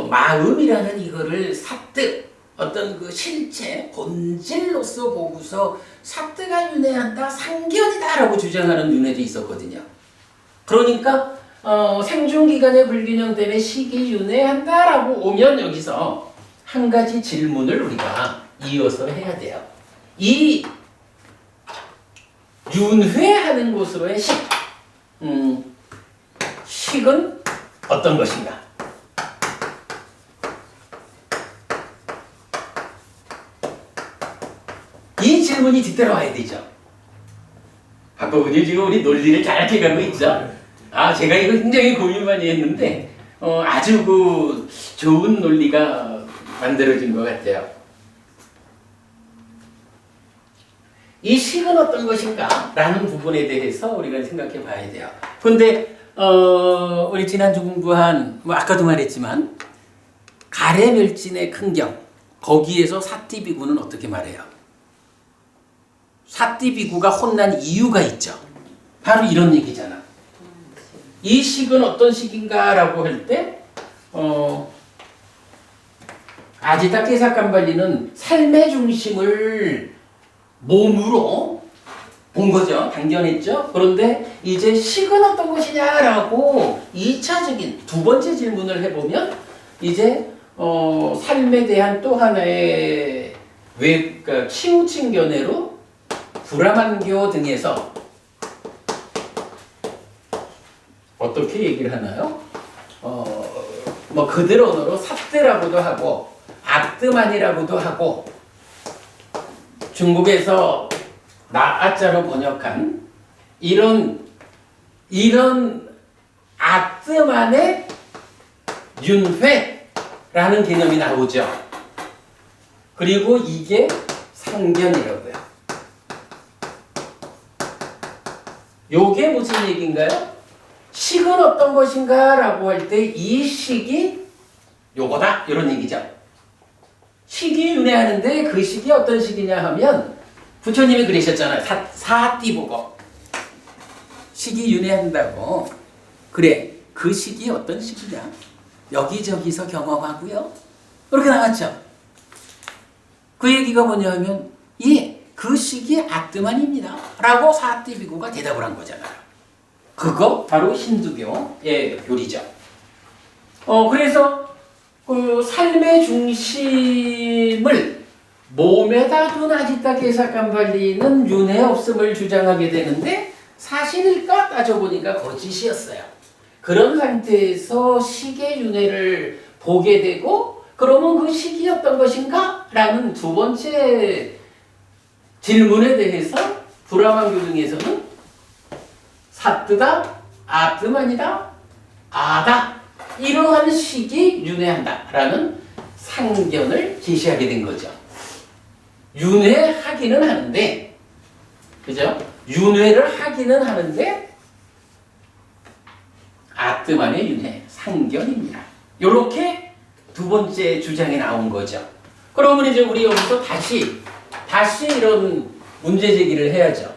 [SPEAKER 1] 마음이라는 이거를 사뜻 어떤 그 실체 본질로서 보고서 사뜻가 윤회한다 상견이다라고 주장하는 윤회도 있었거든요. 그러니까 생존기간의 불균형 때문에 식이 윤회한다라고 오면 여기서 한 가지 질문을 우리가 이어서 해야 돼요. 이 윤회하는 곳으로의 식은 어떤 것인가? 이 질문이 뒤따라와야 되죠. 박보분이 지금 우리 논리를 잘 해가고 있죠. 제가 이거 굉장히 고민 많이 했는데 아주 그 좋은 논리가 만들어진 것 같아요. 이 식은 어떤 것인가? 라는 부분에 대해서 우리가 생각해 봐야 돼요. 근데 우리 지난주 공부한 뭐 아까도 말했지만 가래멸진의 큰경 거기에서 사띠비구는 어떻게 말해요? 사띠비구가 혼난 이유가 있죠. 바로 이런 얘기잖아. 이 식은 어떤 식인가라고 할 때 아지타 깨삭간발리는 삶의 중심을 몸으로 본 거죠. 당견했죠. 그런데 이제 식은 어떤 것이냐라고 2차적인 두 번째 질문을 해보면 이제 삶에 대한 또 하나의 그러니까 치우친 견해로 브라만교 등에서 어떻게 얘기를 하나요? 뭐 그들 언어로 삿대라고도 하고 악드만이라고도 하고 중국에서 나아자로 번역한 이런 악드만의 윤회라는 개념이 나오죠. 그리고 이게 상견이라고요. 요게 무슨 얘기인가요? 식은 어떤 것인가 라고 할 때 이 식이 요거다 이런 얘기죠. 식이 윤회하는데 그 식이 어떤 식이냐 하면 부처님이 그러셨잖아요. 사띠보고 식이 윤회한다고. 그래 그 식이 어떤 식이냐? 여기저기서 경험하고요. 그렇게 나왔죠. 그 얘기가 뭐냐 하면 예, 그 식이 악드만입니다 라고 사띠비구가 대답을 한 거잖아요. 그거 바로 힌두교의 교리죠. 그래서 그 삶의 중심을 몸에다 둔 아지타 깨삭간발리는 윤회 없음을 주장하게 되는데 사실일까 따져보니까 거짓이었어요. 그런 상태에서 식의 윤회를 보게 되고 그러면 그 식이 어떤 것인가? 라는 두 번째 질문에 대해서 브라만교 등에서는 사뜨다, 아뜨만이다, 아다 이러한 식이 윤회한다 라는 상견을 제시하게 된 거죠. 윤회하기는 하는데 그죠? 윤회를 하기는 하는데 아뜨만의 윤회, 상견입니다. 요렇게 두 번째 주장이 나온 거죠. 그러면 이제 우리 여기서 다시 이런 문제 제기를 해야죠.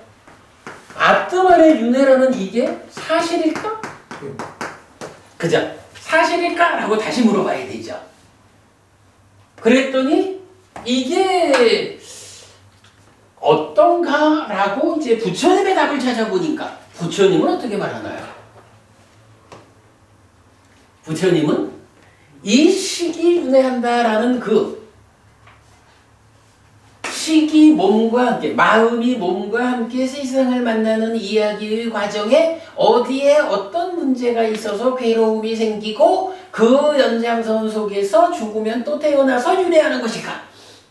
[SPEAKER 1] 아뜨만의 윤회라는 이게 사실일까? 그죠? 사실일까? 라고 다시 물어봐야 되죠. 그랬더니 이게 어떤가? 라고 이제 부처님의 답을 찾아보니까 부처님은 어떻게 말하나요? 부처님은 이 식이 윤회한다라는 그 식이 몸과 함께 마음이 몸과 함께 세상을 만나는 이야기의 과정에 어디에 어떤 문제가 있어서 괴로움이 생기고 그 연장선 속에서 죽으면 또 태어나서 윤회하는 것일까?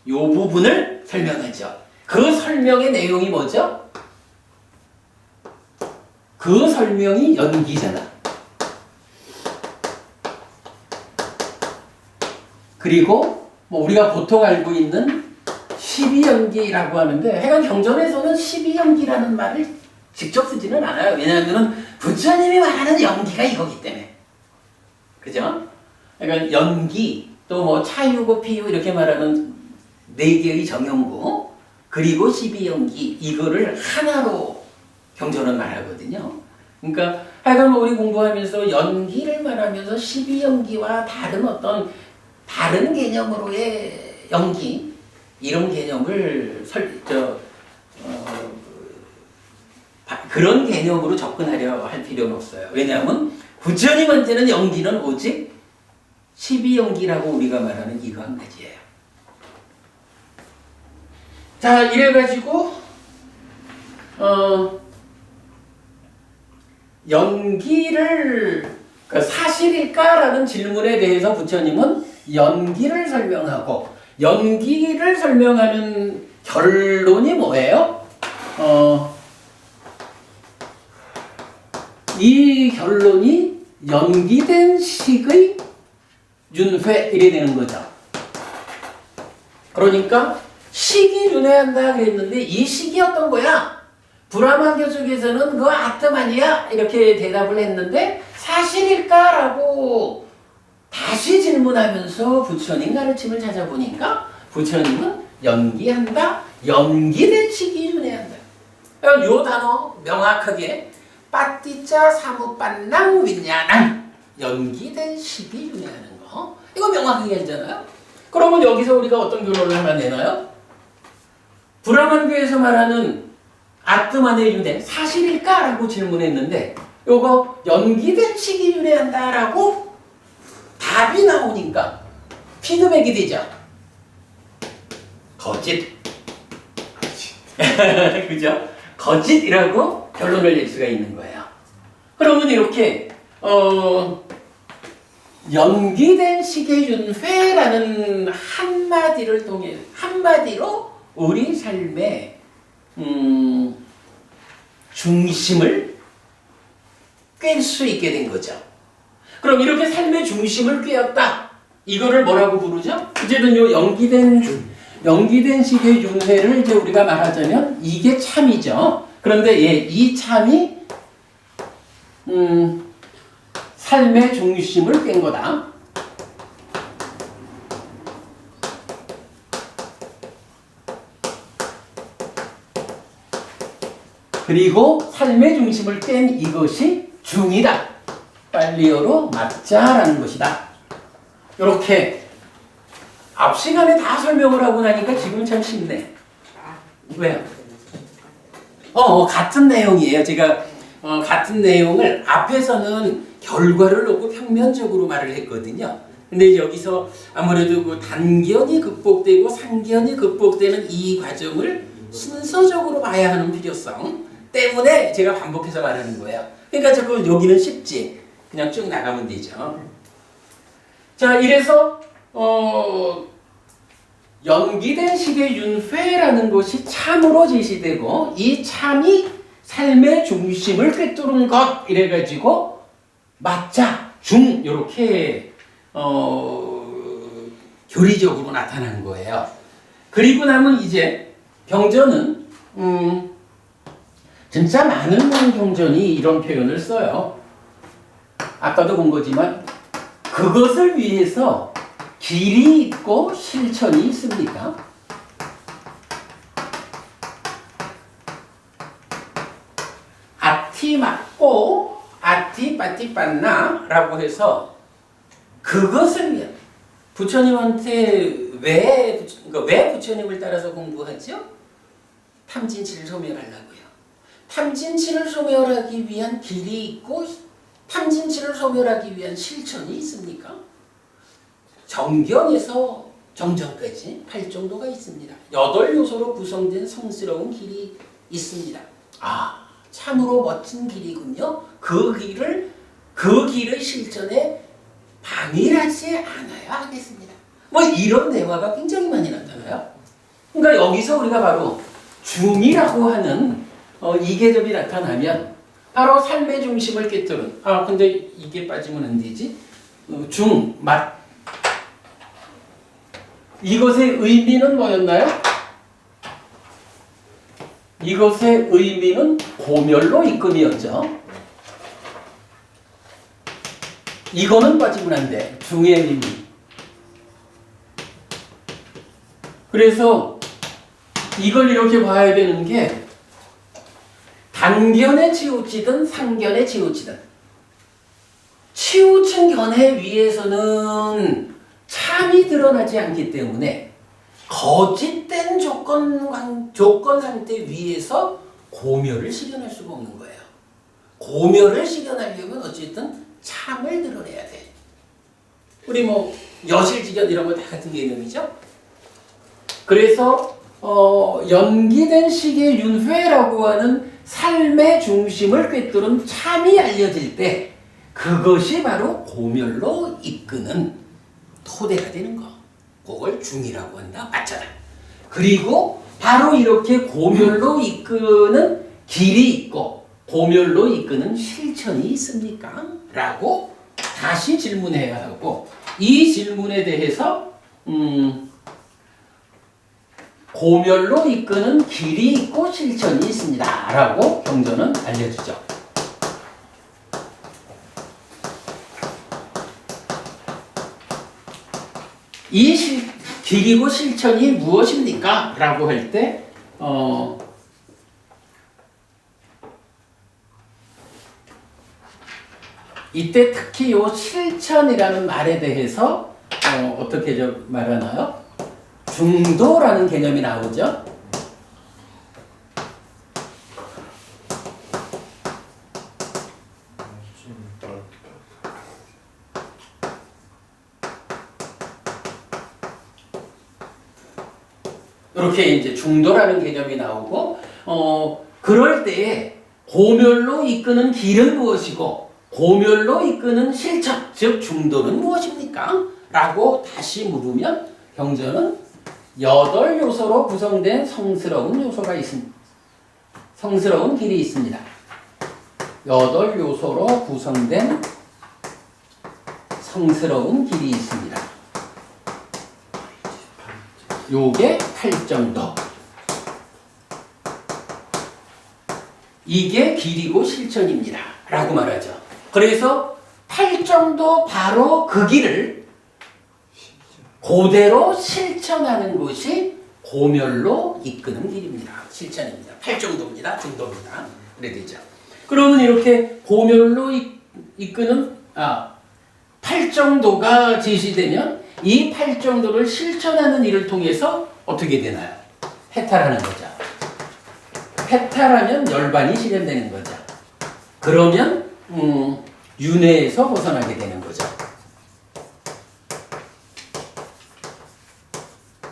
[SPEAKER 1] 이 부분을 설명하죠. 그 설명의 내용이 뭐죠? 그 설명이 연기잖아. 그리고 뭐 우리가 보통 알고 있는 12연기라고 하는데 하여간 경전에서는 12연기라는 말을 직접 쓰지는 않아요. 왜냐하면 부처님이 말하는 연기가 이거기 때문에. 그죠? 그러니까 연기, 또 뭐 차유고 피유 이렇게 말하는 네 개의 정형구, 그리고 12연기 이거를 하나로 경전은 말하거든요. 그러니까 하여간 우리 공부하면서 연기를 말하면서 12연기와 다른 어떤 다른 개념으로의 연기 이런 개념을 그런 개념으로 접근하려 할 필요는 없어요. 왜냐하면 부처님한테는 연기는 오직 12연기라고 우리가 말하는 이거 한 가지예요. 자, 이래가지고 연기를 사실일까라는 질문에 대해서 부처님은 연기를 설명하고 연기를 설명하는 결론이 뭐예요? 이 결론이 연기된 식의 윤회 이래 되는 거죠. 그러니까 식이 윤회한다 그랬는데 이 식이 어떤 거야? 브라만교 쪽에서는 그거 아트만이야 이렇게 대답을 했는데 사실일까라고 다시 질문하면서 부처님 가르침을 찾아보니까 부처님은 연기한다, 연기된 식이 윤회한다. 요 단어 명확하게 빠띠자 사무빤낭 윈냐난 연기된 식이 윤회하는 거 이거 명확하게 했잖아요. 그러면 여기서 우리가 어떤 결론을 하나 내나요? 브라만교에서 말하는 아트만의 윤회 사실일까라고 질문했는데 요거 연기된 식이 윤회한다라고 답이 나오니까 피드백이 되죠. 거짓. 그죠? 거짓이라고 결론을 낼 수가 있는 거예요. 그러면 이렇게 연기된 식의 윤회라는 한마디를 통해 한마디로 우리 삶의 중심을 꿰 수 있게 된 거죠. 그럼 이렇게 삶의 중심을 꿰었다. 이거를 뭐라고 부르죠? 이제는 요 연기된 식의 윤회를 이제 우리가 말하자면 이게 참이죠. 그런데 이 참이 삶의 중심을 깬 거다. 그리고 삶의 중심을 깬 이것이 중이다. 빨리어로 맞자라는 것이다. 이렇게 앞 시간에 다 설명을 하고 나니까 지금 참 쉽네. 왜요? 같은 내용이에요. 제가 같은 내용을 앞에서는 결과를 놓고 평면적으로 말을 했거든요. 근데 여기서 아무래도 그 단견이 극복되고 상견이 극복되는 이 과정을 순서적으로 봐야 하는 필요성 때문에 제가 반복해서 말하는 거예요. 그러니까 자꾸 여기는 쉽지. 그냥 쭉 나가면 되죠. 자, 이래서 연기된 식의 윤회라는 것이 참으로 제시되고 이 참이 삶의 중심을 꿰뚫은 것 이래가지고 맞자, 중 이렇게 교리적으로 나타난 거예요. 그리고 나면 이제 경전은 진짜 많은 경전이 이런 표현을 써요. 아까도 본 거지만 그것을 위해서 길이 있고 실천이 있습니까? 아티 맞고 아티 빠티 빤나라고 해서 그것을 위한 부처님한테 왜 부처님을 따라서 공부하죠? 탐진치를 소멸하려고요. 탐진치를 소멸하기 위한 길이 있고 탐진치를 소멸하기 위한 실천이 있습니까? 정견에서 정정까지 8정도가 있습니다. 8요소로 구성된 성스러운 길이 있습니다. 참으로 멋진 길이군요. 그 길의 실천에 방해하지 않아야 하겠습니다. 뭐 이런 대화가 굉장히 많이 나타나요. 그러니까 여기서 우리가 바로 중이라고 하는 이 개념이 나타나면 바로 삶의 중심을 꿰뚫은 근데 이게 빠지면 안 되지. 중, 맛. 이것의 의미는 뭐였나요? 이것의 의미는 고멸로 이끔이었죠. 이거는 빠지면 안 돼. 중의 의미. 그래서 이걸 이렇게 봐야 되는 게 단견에 치우치든 상견에 치우치든 치우친 견해 위에서는 참이 드러나지 않기 때문에 거짓된 조건 상태 위에서 고멸을 실현할 수가 없는 거예요. 고멸을 실현하려면 어쨌든 참을 드러내야 돼. 우리 뭐 여실지견 이런 거 다 같은 개념이죠. 그래서 연기된 식의 윤회라고 하는 삶의 중심을 꿰뚫은 참이 알려질 때 그것이 바로 고멸로 이끄는 토대가 되는 거. 그걸 중이라고 한다. 맞잖아. 그리고 바로 이렇게 고멸로 이끄는 길이 있고 고멸로 이끄는 실천이 있습니까? 라고 다시 질문해야 하고 이 질문에 대해서 고멸로 이끄는 길이 있고 실천이 있습니다. 라고 경전은 알려주죠. 이 길이고 실천이 무엇입니까? 라고 할 때, 이때 특히 요 실천이라는 말에 대해서 어떻게 말하나요? 중도라는 개념이 나오죠. 이렇게 이제 중도라는 개념이 나오고, 그럴 때에 고멸로 이끄는 길은 무엇이고, 고멸로 이끄는 실천, 즉 중도는 무엇입니까? 라고 다시 물으면 경전은 8요소로 구성된 성스러운 요소가 있습니다. 성스러운 길이 있습니다. 8요소로 구성된 성스러운 길이 있습니다. 요게 8정도. 이게 길이고 실천입니다. 라고 말하죠. 그래서 8정도 바로 그 길을 그대로 실천하는 것이 고멸로 이끄는 길입니다. 실천입니다. 8정도입니다. 중도입니다. 그래 되죠. 그러면 이렇게 고멸로 이끄는 8정도가 제시되면 이 8정도를 실천하는 일을 통해서 어떻게 되나요? 해탈하는 거죠. 해탈하면 열반이 실현되는 거죠. 그러면 윤회에서 벗어나게 되는 거죠.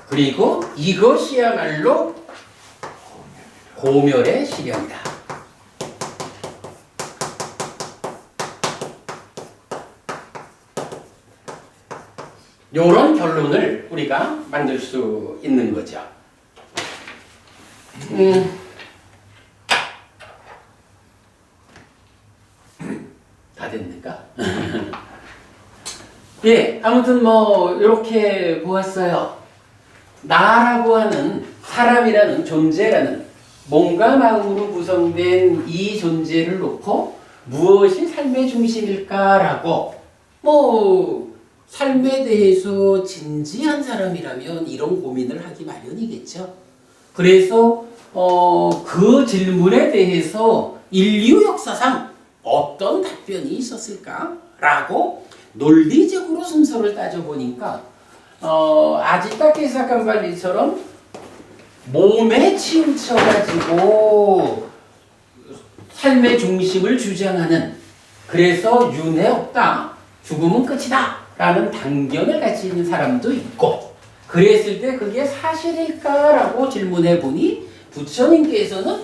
[SPEAKER 1] 그리고 이것이야말로 고멸의 실현이다. 이런 결론을 우리가 만들 수 있는 거죠. 다 됐는가? 예, 아무튼 이렇게 보았어요. 나라고 하는 사람이라는 존재라는 몸과 마음으로 구성된 이 존재를 놓고 무엇이 삶의 중심일까라고 삶에 대해서 진지한 사람이라면 이런 고민을 하기 마련이겠죠. 그래서 그 질문에 대해서 인류 역사상 어떤 답변이 있었을까라고 논리적으로 순서를 따져보니까 아지타케사 깜발리처럼 몸에 치우쳐가지고 삶의 중심을 주장하는, 그래서 윤회 없다, 죽음은 끝이다 라는 단견을 가지고 있는 사람도 있고, 그랬을 때 그게 사실일까라고 질문해 보니 부처님께서는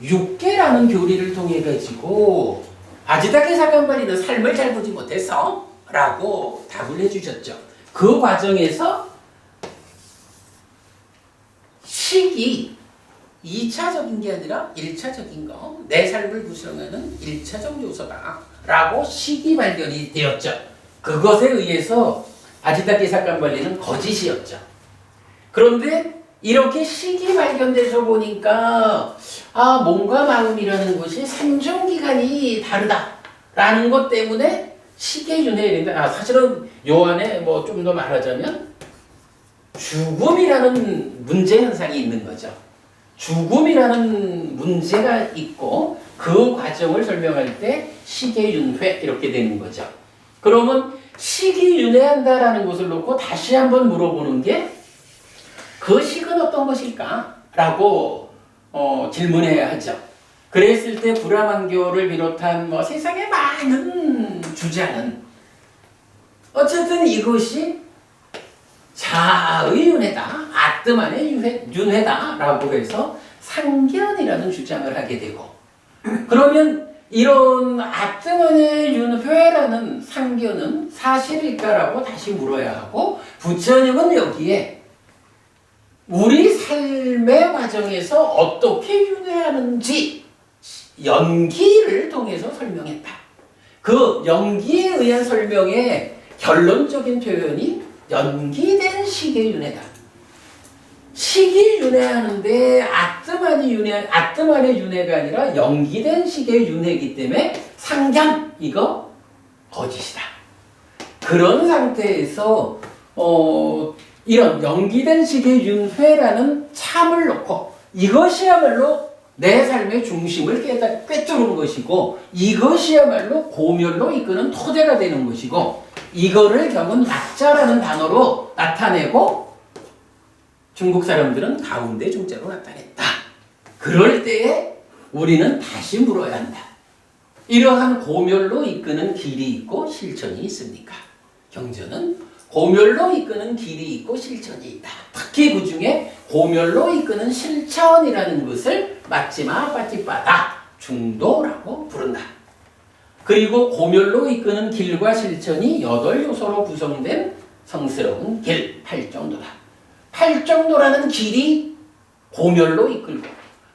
[SPEAKER 1] 육계라는 교리를 통해 가지고 아지타케사 깜발리는 삶을 잘 보지 못해서 라고 답을 해주셨죠. 그 과정에서 식이 2차적인 게 아니라 1차적인 거, 내 삶을 구성하는 1차적 요소다 라고 식이 발견이 되었죠. 그것에 의해서 아지타케사 깜발리는 거짓이었죠. 그런데 이렇게 식이 발견돼서 보니까 몸과 마음이라는 것이 생존기간이 다르다라는 것 때문에 식의 윤회인데, 사실은 요 안에 좀 더 말하자면 죽음이라는 문제 현상이 있는 거죠. 죽음이라는 문제가 있고 그 과정을 설명할 때 식의 윤회 이렇게 되는 거죠. 그러면 식이 윤회한다라는 것을 놓고 다시 한번 물어보는 게 그 식은 어떤 것일까? 라고 질문해야 하죠. 그랬을 때 브라만교를 비롯한 세상의 많은 주장은 어쨌든 이것이 자아의 윤회다, 아트만의 윤회다 라고 해서 상견이라는 주장을 하게 되고, 그러면 이런 아트만의 윤회라는 상견은 사실일까라고 다시 물어야 하고, 부처님은 여기에 우리 삶의 과정에서 어떻게 윤회하는지 연기를 통해서 설명했다. 그 연기에 의한 설명의 결론적인 표현이 연기된 식의 윤회다 시기 윤회하는데 아뜸안의 윤회가 아니라 연기된 시기의 윤회이기 때문에 상견 이거 거짓이다. 그런 상태에서 이런 연기된 시기의 윤회라는 참을 놓고 이것이야말로 내 삶의 중심을 꿰뚫는 것이고 이것이야말로 고멸로 이끄는 토대가 되는 것이고 이거를 결국은 약자라는 단어로 나타내고 중국 사람들은 가운데 중자로 나타냈다. 그럴 때에 우리는 다시 물어야 한다. 이러한 고멸로 이끄는 길이 있고 실천이 있습니까? 경전은 고멸로 이끄는 길이 있고 실천이 있다. 특히 그 중에 고멸로 이끄는 실천이라는 것을 맞지마 빠찌빠다 중도라고 부른다. 그리고 고멸로 이끄는 길과 실천이 8요소로 구성된 성스러운 길, 팔정도다. 팔정도라는 길이 고멸로 이끌고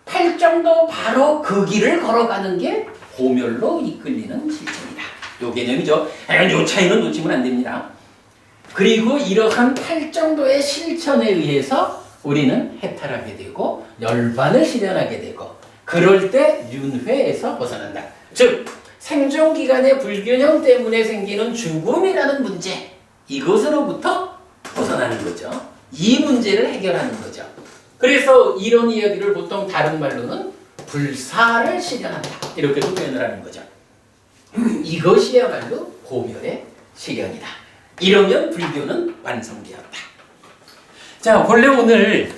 [SPEAKER 1] 팔정도 바로 그 길을 걸어가는 게 고멸로 이끌리는 실천이다. 요 개념이죠. 요 차이는 놓치면 안 됩니다. 그리고 이러한 팔정도의 실천에 의해서 우리는 해탈하게 되고 열반을 실현하게 되고 그럴 때 윤회에서 벗어난다. 즉 생존기간의 불균형 때문에 생기는 죽음이라는 문제 이것으로부터 벗어나는 거죠. 이 문제를 해결하는 거죠. 그래서 이런 이야기를 보통 다른 말로는 불사를 실현한다 이렇게도 표현을 하는 거죠. 이것이야말로 고멸의 실현이다. 이러면 불교는 완성되었다. 자, 본래 오늘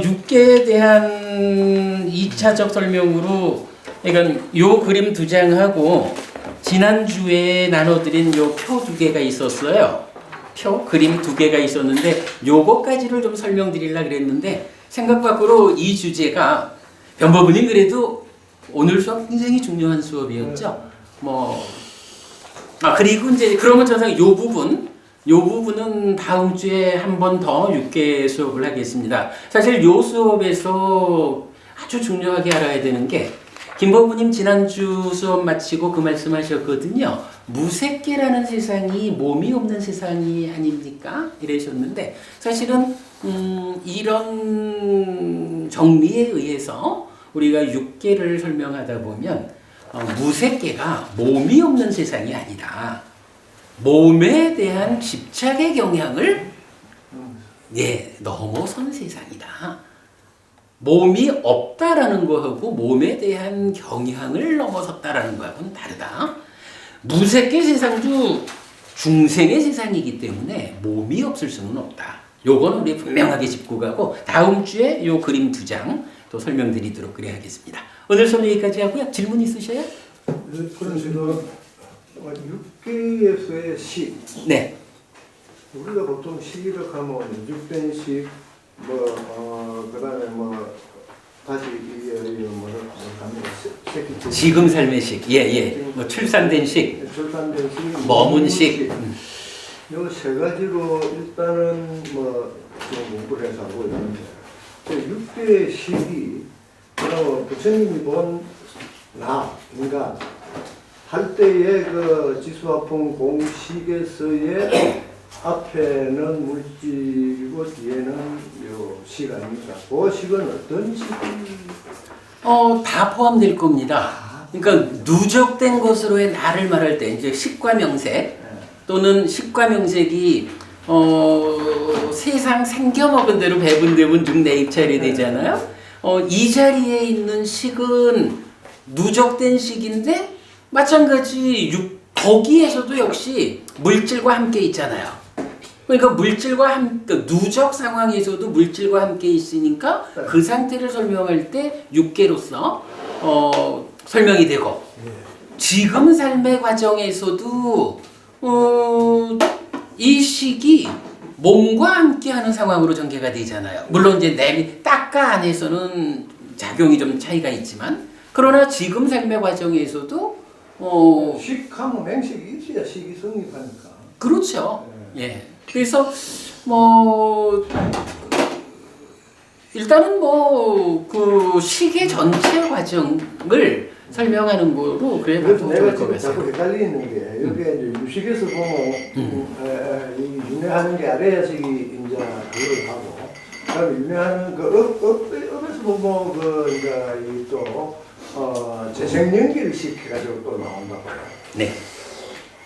[SPEAKER 1] 육계에 대한 2차적 설명으로 그러니까 요 그림 2장하고 지난주에 나눠드린 요 표 2개가 있었어요. 그림 2개가 있었는데 요거까지를 좀 설명드리려고 그랬는데 생각 밖으로 이 주제가 변법은님 그래도 오늘 수업 굉장히 중요한 수업이었죠. 그리고 이제 그러면 저는 요 부분은 다음 주에 한 번 더 6개 수업을 하겠습니다. 사실 요 수업에서 아주 중요하게 알아야 되는 게 김법우님 지난주 수업 마치고 그 말씀하셨거든요. 무색계라는 세상이 몸이 없는 세상이 아닙니까? 이러셨는데 사실은 이런 정리에 의해서 우리가 육계를 설명하다 보면 무색계가 몸이 없는 세상이 아니다. 몸에 대한 집착의 경향을 넘어선 세상이다. 몸이 없다라는 거하고 몸에 대한 경향을 넘어섰다라는 거하고는 다르다. 무색계 세상도 중생의 세상이기 때문에 몸이 없을 수는 없다. 요건 우리 분명하게 짚고 가고 다음 주에 요 그림 2장 또 설명드리도록 그래야겠습니다. 오늘 수업 여기까지 하고요. 질문 있으셔요?
[SPEAKER 2] 그럼 지금 육계에서의 식.
[SPEAKER 1] 네.
[SPEAKER 2] 우리가 보통 식이라고 하면 육된 식, 그다음에 다시 이게
[SPEAKER 1] 지금 삶의 식, 출산된 식, 머문 식.
[SPEAKER 2] 요 세 가지로 일단은 좀 공부를 해서 하고 있는데 육계의 식이 그럼 부처님이 본 인간 할 때의 그 지수화풍 공식에서의 앞에는 물질이고 뒤에는 요 식 아닙니까? 그 식은 어떤 식이?
[SPEAKER 1] 다 포함될 겁니다. 그러니까 누적된 것으로의 나를 말할 때 이제 식과 명색 또는 식과 명색이 세상 생겨먹은 대로 배분되면 중내입찰이 되잖아요. 이 자리에 있는 식은 누적된 식인데 마찬가지 거기에서도 역시 물질과 함께 있잖아요. 그러니까 누적 상황에서도 물질과 함께 있으니까 그 상태를 설명할 때 육계로서 설명이 되고 지금 삶의 과정에서도 이 식이 몸과 함께하는 상황으로 전개가 되잖아요. 물론 이제 딱가 안에서는 작용이 좀 차이가 있지만 그러나 지금 삶의 과정에서도
[SPEAKER 2] 식하면 맹식이 있어야 식이 성립하니까.
[SPEAKER 1] 그렇죠. 그래서 일단은 그 식의 전체 과정을 설명하는 거로 그래도 좋을 것 같아요.
[SPEAKER 2] 자꾸 헷갈리는 게 여기 이제 유식에서 보면 윤회하는 게 아래야식이 이제 그걸 하고 유명한 업에서 보고 이제 또 재생연기를 시켜가지고 또 나온다고요.
[SPEAKER 1] 네.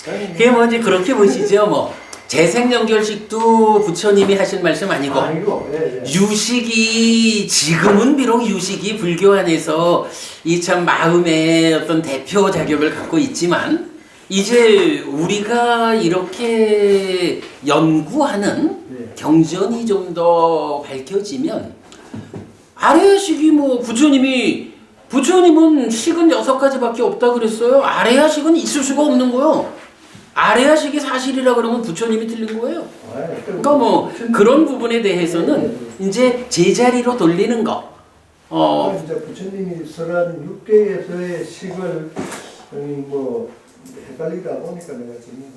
[SPEAKER 1] 그게 뭐 이제 그렇게 보시죠. 뭐 재생연결식도 부처님이 하신 말씀 아니고
[SPEAKER 2] 예.
[SPEAKER 1] 유식이 지금은 비록 유식이 불교 안에서 이 참 마음의 어떤 대표 자격을 갖고 있지만 이제 우리가 이렇게 연구하는
[SPEAKER 2] 예.
[SPEAKER 1] 경전이 좀 더 밝혀지면 아래야식이 뭐 부처님은 식은 6가지밖에 없다 그랬어요. 아래야식은 있을 수가 없는 거요. 아래야식이 사실이라 그러면 부처님이 틀린 거예요. 그러니까 뭐 그런 부분에 대해서는 이제 제자리로 돌리는 거.
[SPEAKER 2] 이제 부처님이 설한 6대에서의 식을 뭐 헷갈리다 보니까 내가 지금